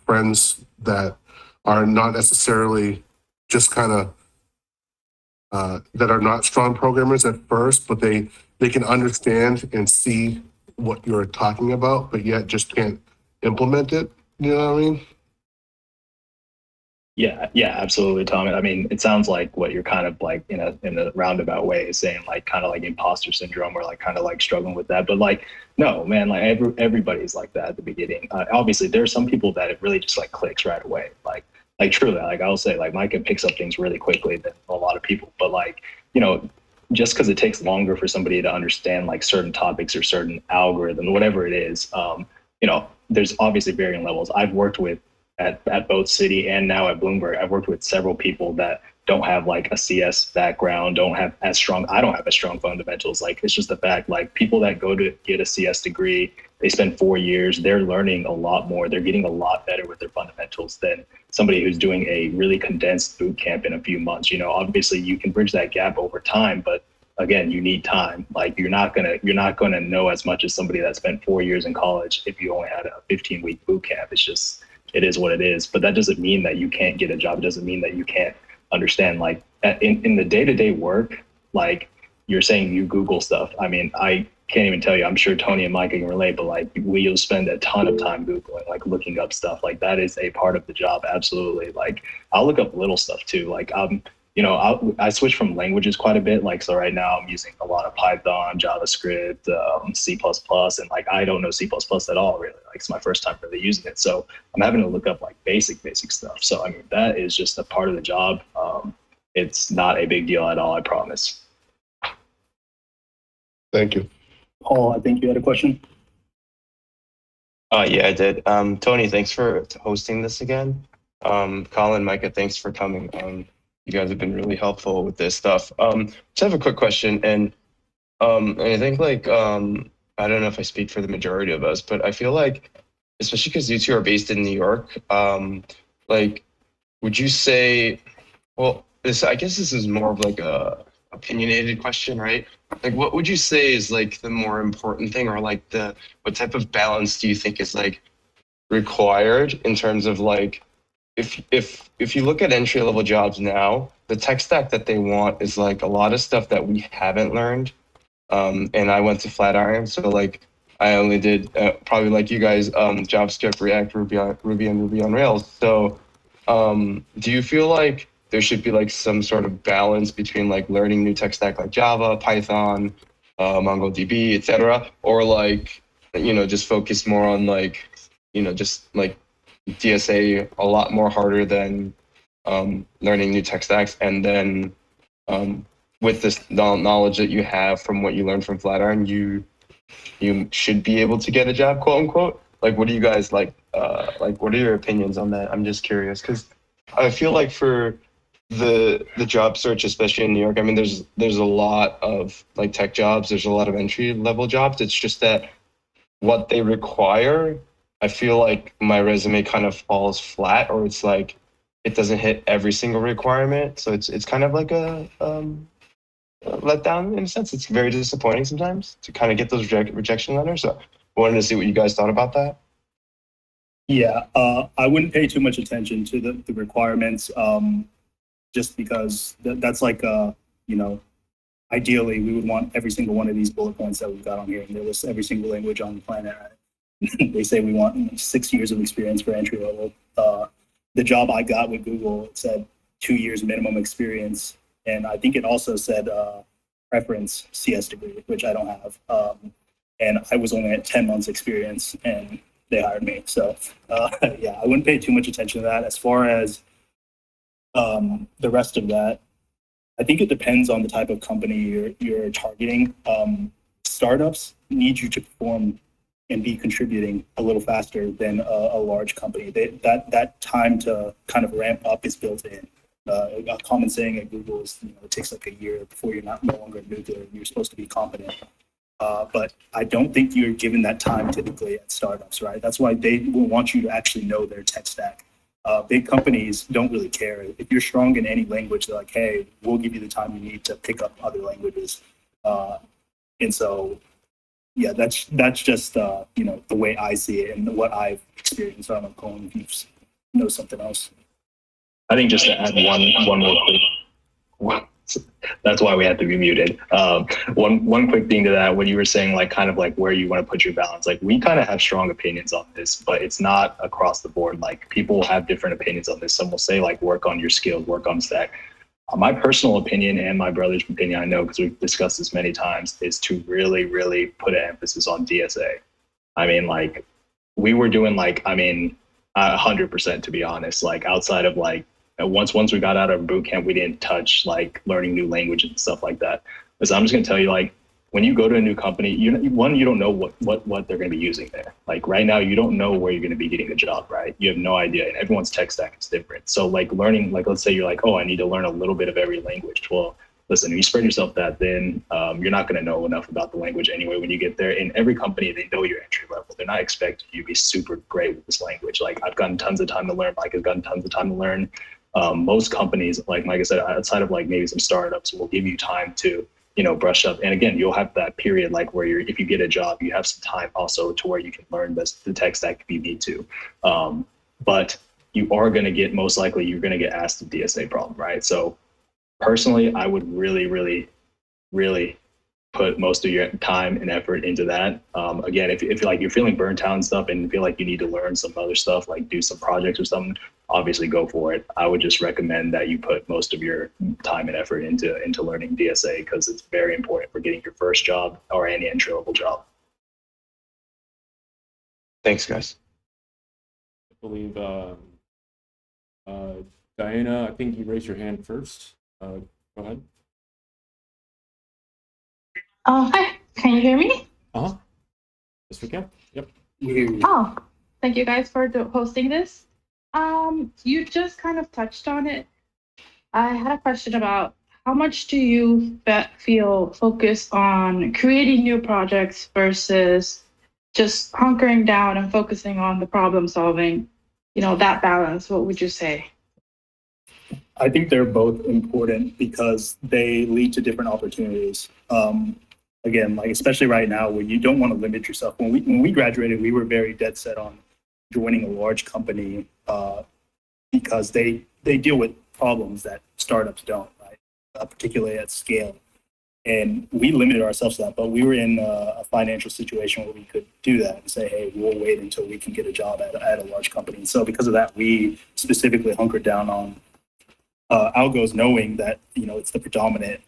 friends that are not necessarily just kind of that are not strong programmers at first, but they can understand and see what you're talking about, but yet just can't implement it? You know what I mean? Yeah, absolutely, Tom. I mean, it sounds like what you're kind of like in a roundabout way is saying, like kind of like imposter syndrome, or like kind of like struggling with that. But like, no, man, like everybody's like that at the beginning. Obviously, there are some people that it really just like clicks right away. Like truly, like I'll say, like Micah picks up things really quickly than a lot of people. But like, just because it takes longer for somebody to understand like certain topics or certain algorithm, whatever it is, there's obviously varying levels. I've worked with at both Citi and now at Bloomberg, I've worked with several people that don't have like a CS background, I don't have as strong fundamentals. Like, it's just a fact. Like, people that go to get a CS degree, they spend 4 years, they're learning a lot more. They're getting a lot better with their fundamentals than somebody who's doing a really condensed boot camp in a few months. You know, obviously you can bridge that gap over time, but again, you need time. Like, you're not gonna know as much as somebody that spent 4 years in college if you only had a 15-week boot camp. It's just, it is what it is. But that doesn't mean that you can't get a job. It doesn't mean that you can't understand. Like, in the day-to-day work, like, you're saying you Google stuff. I mean, I can't even tell you. I'm sure Tony and Mike can relate, but like, we'll spend a ton of time Googling, like looking up stuff. Like, that is a part of the job. Absolutely. Like, I'll look up little stuff too. Like, you know, I switch from languages quite a bit. Like, so right now I'm using a lot of Python, JavaScript, C++, and like, I don't know C++ at all, really. Like, it's my first time really using it. So I'm having to look up like basic stuff. So, I mean, that is just a part of the job. It's not a big deal at all, I promise. Thank you. Paul, I think you had a question. Yeah, I did. Tony, thanks for hosting this again. Colin, Micah, thanks for coming. You guys have been really helpful with this stuff. Just have a quick question, and I think like I don't know if I speak for the majority of us, but I feel like, especially because you two are based in New York, like, would you say, well, I guess this is more of like a opinionated question, right? Like, what would you say is like the more important thing, or like what type of balance do you think is like required in terms of like, if you look at entry level jobs now, the tech stack that they want is like a lot of stuff that we haven't learned. And I went to Flatiron, so like I only did probably like you guys, JavaScript, React, Ruby, and Ruby on Rails. So do you feel like there should be like some sort of balance between like learning new tech stack like Java, Python, MongoDB, etc., or like, you know, just focus more on like, you know, just like DSA a lot more harder than learning new tech stacks, and then with this knowledge that you have from what you learned from Flatiron, you should be able to get a job, quote unquote. Like, what do you guys like what are your opinions on that? I'm just curious, because I feel like for the job search, especially in New York, I mean, there's a lot of like tech jobs, there's a lot of entry level jobs. It's just that what they require, I feel like my resume kind of falls flat, or it's like it doesn't hit every single requirement. So it's kind of like a letdown in a sense. It's very disappointing sometimes to kind of get those rejection letters. So I wanted to see what you guys thought about that. Yeah, I wouldn't pay too much attention to the requirements, just because that's like, you know, ideally we would want every single one of these bullet points that we've got on here, and there was every single language on the planet. They say we want 6 years of experience for entry level. The job I got with Google, it said 2 years minimum experience, and I think it also said preference CS degree, which I don't have. And I was only at 10 months experience, and they hired me. So yeah, I wouldn't pay too much attention to that. As far as the rest of that, I think it depends on the type of company you're targeting. Startups need you to perform and be contributing a little faster than a large company. That time to kind of ramp up is built in. A common saying at Google is, you know, it takes like a year before you're no longer nuclear. You're supposed to be competent. But I don't think you're given that time typically at startups, right? That's why they will want you to actually know their tech stack. Big companies don't really care. If you're strong in any language, they're like, hey, we'll give you the time you need to pick up other languages. And so, yeah, that's just, you know, the way I see it and what I've experienced. I don't know, Colin, if you know something else. I think just to add one more quick, that's why we have to be muted. One quick thing to that, when you were saying like kind of like where you want to put your balance, like we kind of have strong opinions on this, but it's not across the board. Like people have different opinions on this. Some will say like work on your skills, work on stack. My personal opinion and my brother's opinion, I know because we've discussed this many times, is to really, really put an emphasis on DSA. I mean, like we were doing like, I mean, 100% to be honest, like outside of like, once we got out of boot camp, we didn't touch like learning new languages and stuff like that. Because I'm just gonna tell you, like when you go to a new company, you don't know what they're going to be using there. Like right now, you don't know where you're going to be getting the job, right? You have no idea, and everyone's tech stack is different. So like learning, like let's say you're like, oh, I need to learn a little bit of every language. Well, listen, if you spread yourself that thin, you're not going to know enough about the language anyway. When you get there, in every company, they know your entry level. They're not expecting you to be super great with this language. Like I've gotten tons of time to learn. Mike has gotten tons of time to learn. Most companies, like Mike said, outside of like maybe some startups, will give you time to brush up. And again, you'll have that period like where if you get a job, you have some time also to where you can learn the tech stack if you need to. But you are going to get, most likely, you're going to get asked a DSA problem, right? So personally, I would really, really, really put most of your time and effort into that. Again, if like you're feeling burnt out and stuff and feel like you need to learn some other stuff, like do some projects or something, obviously go for it. I would just recommend that you put most of your time and effort into learning DSA, because it's very important for getting your first job or any entry level job. Thanks, guys. I believe Diana, I think you raised your hand first. Go ahead. Hi, can you hear me? Uh-huh. Yes, we can. Yep. Oh, thank you guys for hosting this. You just kind of touched on it. I had a question about how much do you feel focused on creating new projects versus just hunkering down and focusing on the problem solving? That balance, what would you say? I think they're both important because they lead to different opportunities. Again, like especially right now, where you don't want to limit yourself. When we graduated, we were very dead set on joining a large company because they deal with problems that startups don't, right? Particularly at scale. And we limited ourselves to that, but we were in a financial situation where we could do that and say, hey, we'll wait until we can get a job at a large company. And so because of that, we specifically hunkered down on algos, knowing that it's the predominant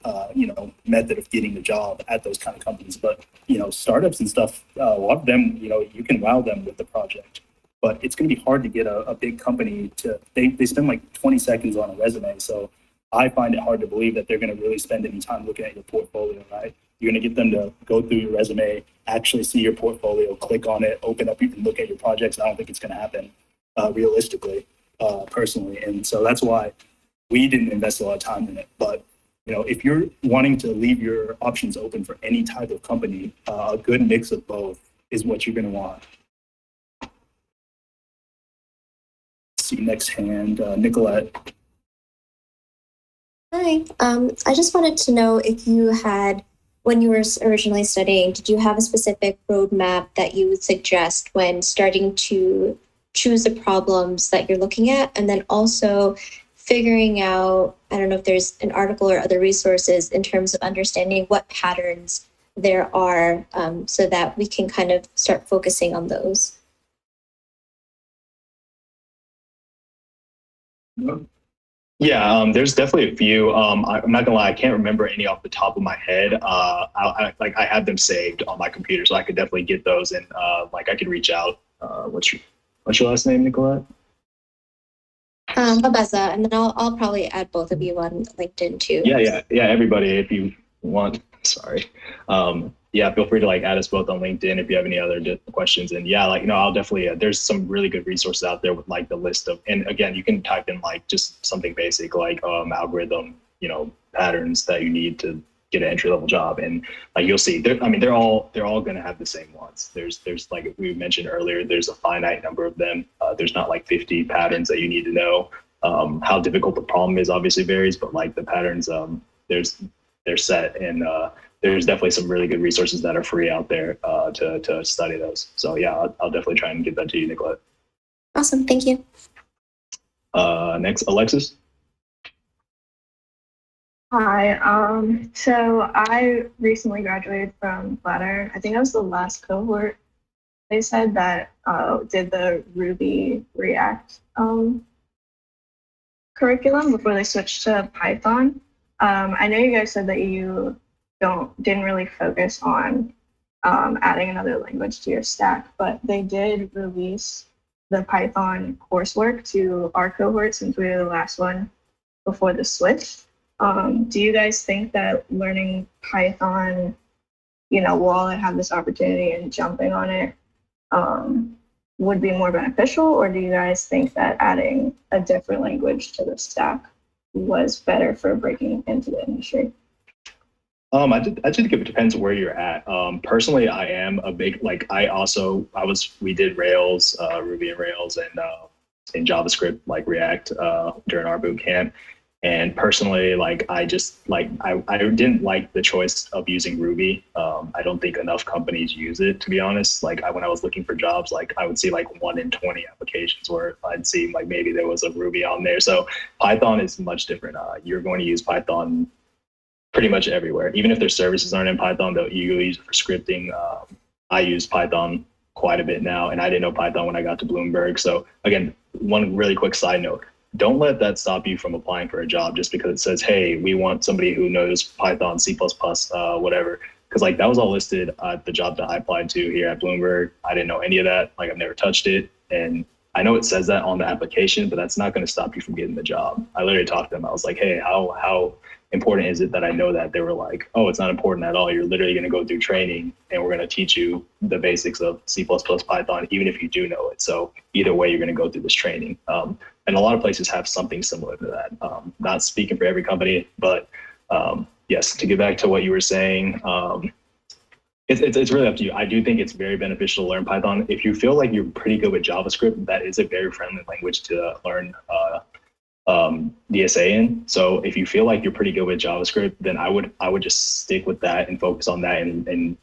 method of getting the job at those kind of companies. But startups and stuff, a lot of them, you can wow them with the project, but it's going to be hard to get a big company to. They spend like 20 seconds on a resume, so I find it hard to believe that they're going to really spend any time looking at your portfolio. Right? You're going to get them to go through your resume, actually see your portfolio, click on it, open up, you can look at your projects. I don't think it's going to happen realistically, personally, and so that's why we didn't invest a lot of time in it. But if you're wanting to leave your options open for any type of company, a good mix of both is what you're going to want. See next hand, Nicolette. Hi. I just wanted to know if you had, when you were originally studying, did you have a specific roadmap that you would suggest when starting to choose the problems that you're looking at? And then also figuring out, I don't know if there's an article or other resources in terms of understanding what patterns there are, so that we can kind of start focusing on those. Yeah, there's definitely a few. I'm not gonna lie, I can't remember any off the top of my head. I have them saved on my computer, so I could definitely get those, and I could reach out. What's your last name, Nicolette? Babeza, and then I'll probably add both of you on LinkedIn too. Yeah. Everybody, if you want. Sorry. Feel free to add us both on LinkedIn if you have any other questions. And I'll definitely. There's some really good resources out there with the list of. And again, you can type in just something basic like algorithm, patterns that you need to get an entry level job, and you'll see. They're all going to have the same ones. There's like we mentioned earlier, there's a finite number of them. There's not 50 patterns that you need to know. How difficult the problem is obviously varies, but the patterns, they're set, and there's definitely some really good resources that are free out there to study those. So I'll definitely try and get that to you, Nicolette. Awesome, thank you. Next, Alexis. Hi, so I recently graduated from Flatiron. I think I was the last cohort. They said that did the Ruby React curriculum before they switched to Python. I know you guys said that you didn't really focus on adding another language to your stack, but they did release the Python coursework to our cohort since we were the last one before the switch. Do you guys think that learning Python while I have this opportunity and jumping on it would be more beneficial? Or do you guys think that adding a different language to the stack was better for breaking into the industry? I think it depends where you're at. Personally, I am a big, we did Rails, Ruby and Rails, and in JavaScript, like React, during our boot camp. And personally, I didn't like the choice of using Ruby. I don't think enough companies use it, to be honest. When I was looking for jobs, I would see 1 in 20 applications where I'd see maybe there was a Ruby on there. So Python is much different. You're going to use Python pretty much everywhere. Even if their services aren't in Python, you use it for scripting. I use Python quite a bit now, and I didn't know Python when I got to Bloomberg. So again, one really quick side note, don't let that stop you from applying for a job just because it says, hey, we want somebody who knows Python, C++, whatever. Because that was all listed at the job that I applied to here at Bloomberg. I didn't know any of that. I've never touched it. And I know it says that on the application, but that's not going to stop you from getting the job. I literally talked to them. I was like, hey, how important is it that I know that? They were like, oh, it's not important at all. You're literally going to go through training and we're going to teach you the basics of C++, Python, even if you do know it. So either way, you're going to go through this training. And a lot of places have something similar to that. Not speaking for every company, but yes, to get back to what you were saying, it's really up to you. I do think it's very beneficial to learn Python. If you feel like you're pretty good with JavaScript, that is a very friendly language to learn DSA in. So if you feel like you're pretty good with JavaScript, then I would just stick with that and focus on that and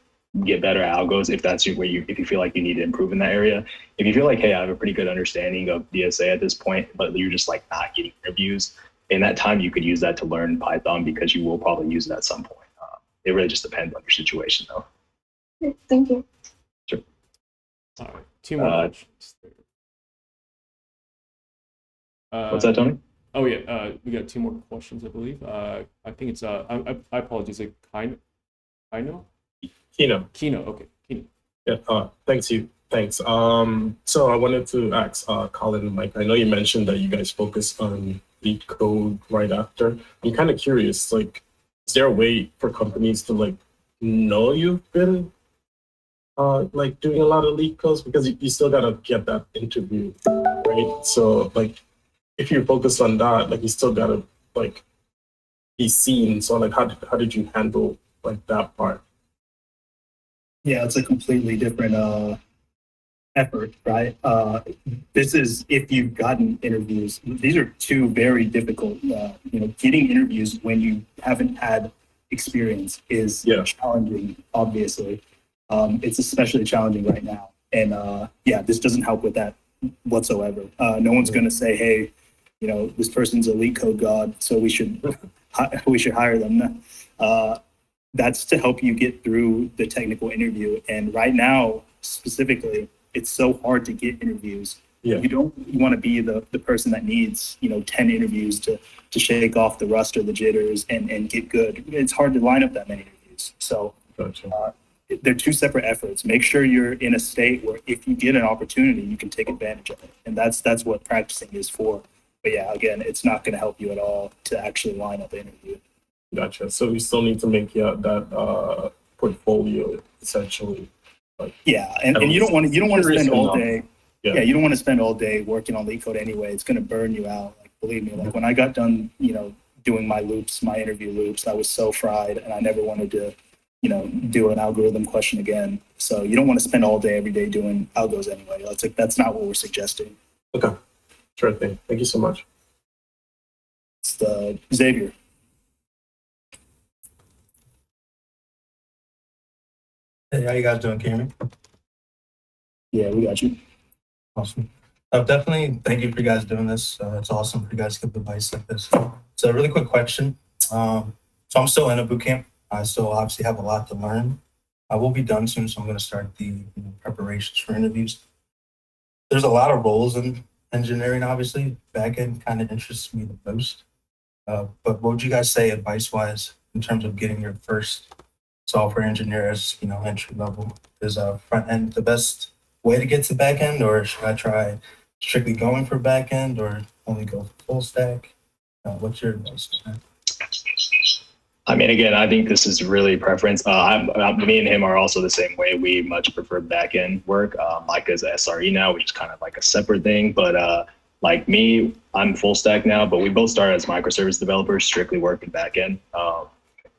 get better at algos if that's if you feel like you need to improve in that area. If you feel like, hey, I have a pretty good understanding of DSA at this point, but you're just not getting interviews, in that time you could use that to learn Python because you will probably use it at some point. It really just depends on your situation though. Thank you. Sure. All right, 2 more questions. What's that, Tony? Oh yeah, we got 2 more questions, I believe. I think it's I apologize, Kino. Kino, okay, Kino. Yeah, thanks. So I wanted to ask Colin and Mike, I know you mentioned that you guys focus on lead code right after. I'm kind of curious, is there a way for companies to know you've been doing a lot of lead codes? Because you still gotta get that interview, right? So if you focus on that, you still gotta be seen. So how did you handle that part? Yeah, it's a completely different effort, right? This is if you've gotten interviews. These are 2 very difficult. Getting interviews when you haven't had experience is challenging. Obviously, it's especially challenging right now. And this doesn't help with that whatsoever. No one's going to say, hey, this person's a lead code god, so we should hire them. That's to help you get through the technical interview. And right now, specifically, it's so hard to get interviews. Yeah. You want to be the person that needs 10 interviews to shake off the rust or the jitters and get good. It's hard to line up that many interviews. So Gotcha. They're 2 separate efforts. Make sure you're in a state where if you get an opportunity, you can take advantage of it. And that's what practicing is for. But yeah, again, it's not going to help you at all to actually line up the interview. Gotcha. So we still need to make that portfolio essentially. And you don't want to spend all day. Yeah, you don't want to spend all day working on lead code anyway. It's going to burn you out. Believe me, when I got done, doing my interview loops, I was so fried, and I never wanted to, do an algorithm question again. So you don't want to spend all day every day doing algos anyway. That's not what we're suggesting. Okay, sure thing. Thank you so much. It's Xavier. Hey, how you guys doing? Can you hear me? Yeah, we got you. Awesome. Definitely thank you for you guys doing this. It's awesome for you guys to give advice like this. So a really quick question. So I'm still in a boot camp. I still obviously have a lot to learn. I will be done soon, so I'm going to start the preparations for interviews. There's a lot of roles in engineering, obviously. Backend kind of interests me the most. But what would you guys say advice-wise in terms of getting your first software engineer as entry level? Is front end the best way to get to back end, or should I try strictly going for back end, or only go for full stack? What's your advice on that? I mean, again, I think this is really preference. Me and him are also the same way. We much prefer back end work. Micah's a SRE now, which is kind of like a separate thing. But like me, I'm full stack now, but we both started as microservice developers, strictly working back end.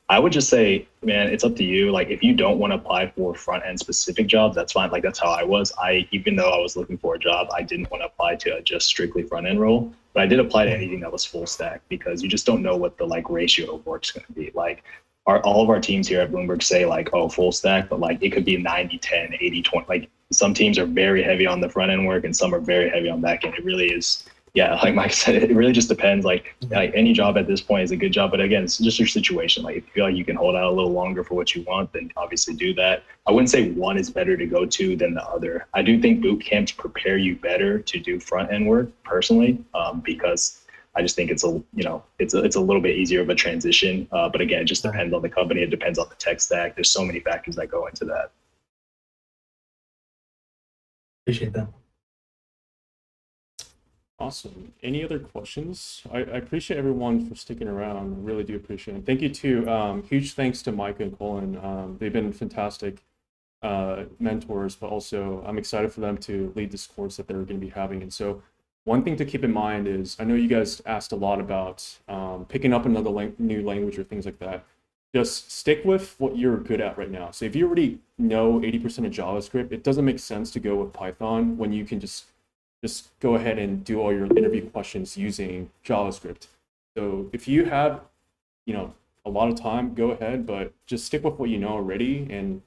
I would just say, man, it's up to you. Like, if you don't want to apply for front end specific jobs, that's fine. Like, that's how I was. Even though I was looking for a job, I didn't want to apply to just strictly front end role, but I did apply to anything that was full stack because you just don't know what the like ratio of work's going to be. Like, all of our teams here at Bloomberg say like, oh, full stack, but like it could be 90-10, 80-20. Like, some teams are very heavy on the front end work and some are very heavy on back end. It really is. Yeah, like Mike said, it really just depends. Like any job at this point is a good job, but again, it's just your situation. Like, if you feel like you can hold out a little longer for what you want, then obviously do that. I wouldn't say one is better to go to than the other. I do think boot camps prepare you better to do front end work personally, because I just think it's a little bit easier of a transition. But again, it just depends on the company. It depends on the tech stack. There's so many factors that go into that. Appreciate that. Awesome. Any other questions? I appreciate everyone for sticking around. I really do appreciate it. Thank you to huge thanks to Micah and Colin. They've been fantastic mentors, but also I'm excited for them to lead this course that they're going to be having. And so one thing to keep in mind is, I know you guys asked a lot about picking up another new language or things like that. Just stick with what you're good at right now. So if you already know 80% of JavaScript, it doesn't make sense to go with Python when you can just go ahead and do all your interview questions using JavaScript. So if you have, a lot of time, go ahead, but just stick with what you know already. And,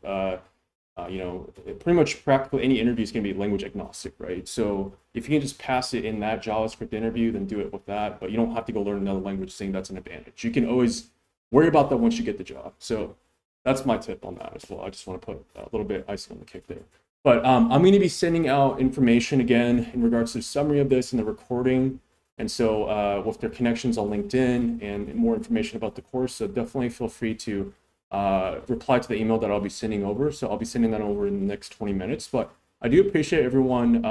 pretty much practically any interview is going to be language agnostic, right? So if you can just pass it in that JavaScript interview, then do it with that, but you don't have to go learn another language saying that's an advantage. You can always worry about that once you get the job. So that's my tip on that as well. I just want to put a little bit icing on the cake there. But I'm going to be sending out information again in regards to the summary of this and the recording. And so with their connections on LinkedIn and more information about the course. So definitely feel free to reply to the email that I'll be sending over. So I'll be sending that over in the next 20 minutes. But I do appreciate everyone.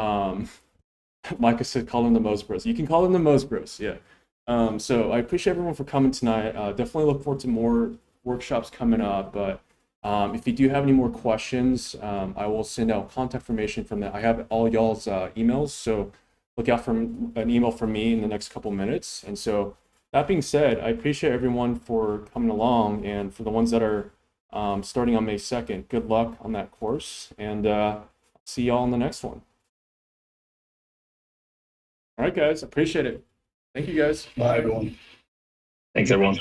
Micah said, call them the Mose Bros. You can call them the Mose Bros. Yeah. So I appreciate everyone for coming tonight. Definitely look forward to more workshops coming up. But if you do have any more questions, I will send out contact information from that. I have all y'all's emails, so look out for an email from me in the next couple minutes. And so that being said, I appreciate everyone for coming along, and for the ones that are starting on May 2nd, good luck on that course, and see y'all in the next one. All right, guys, appreciate it. Thank you, guys. Bye, everyone. Thanks, everyone.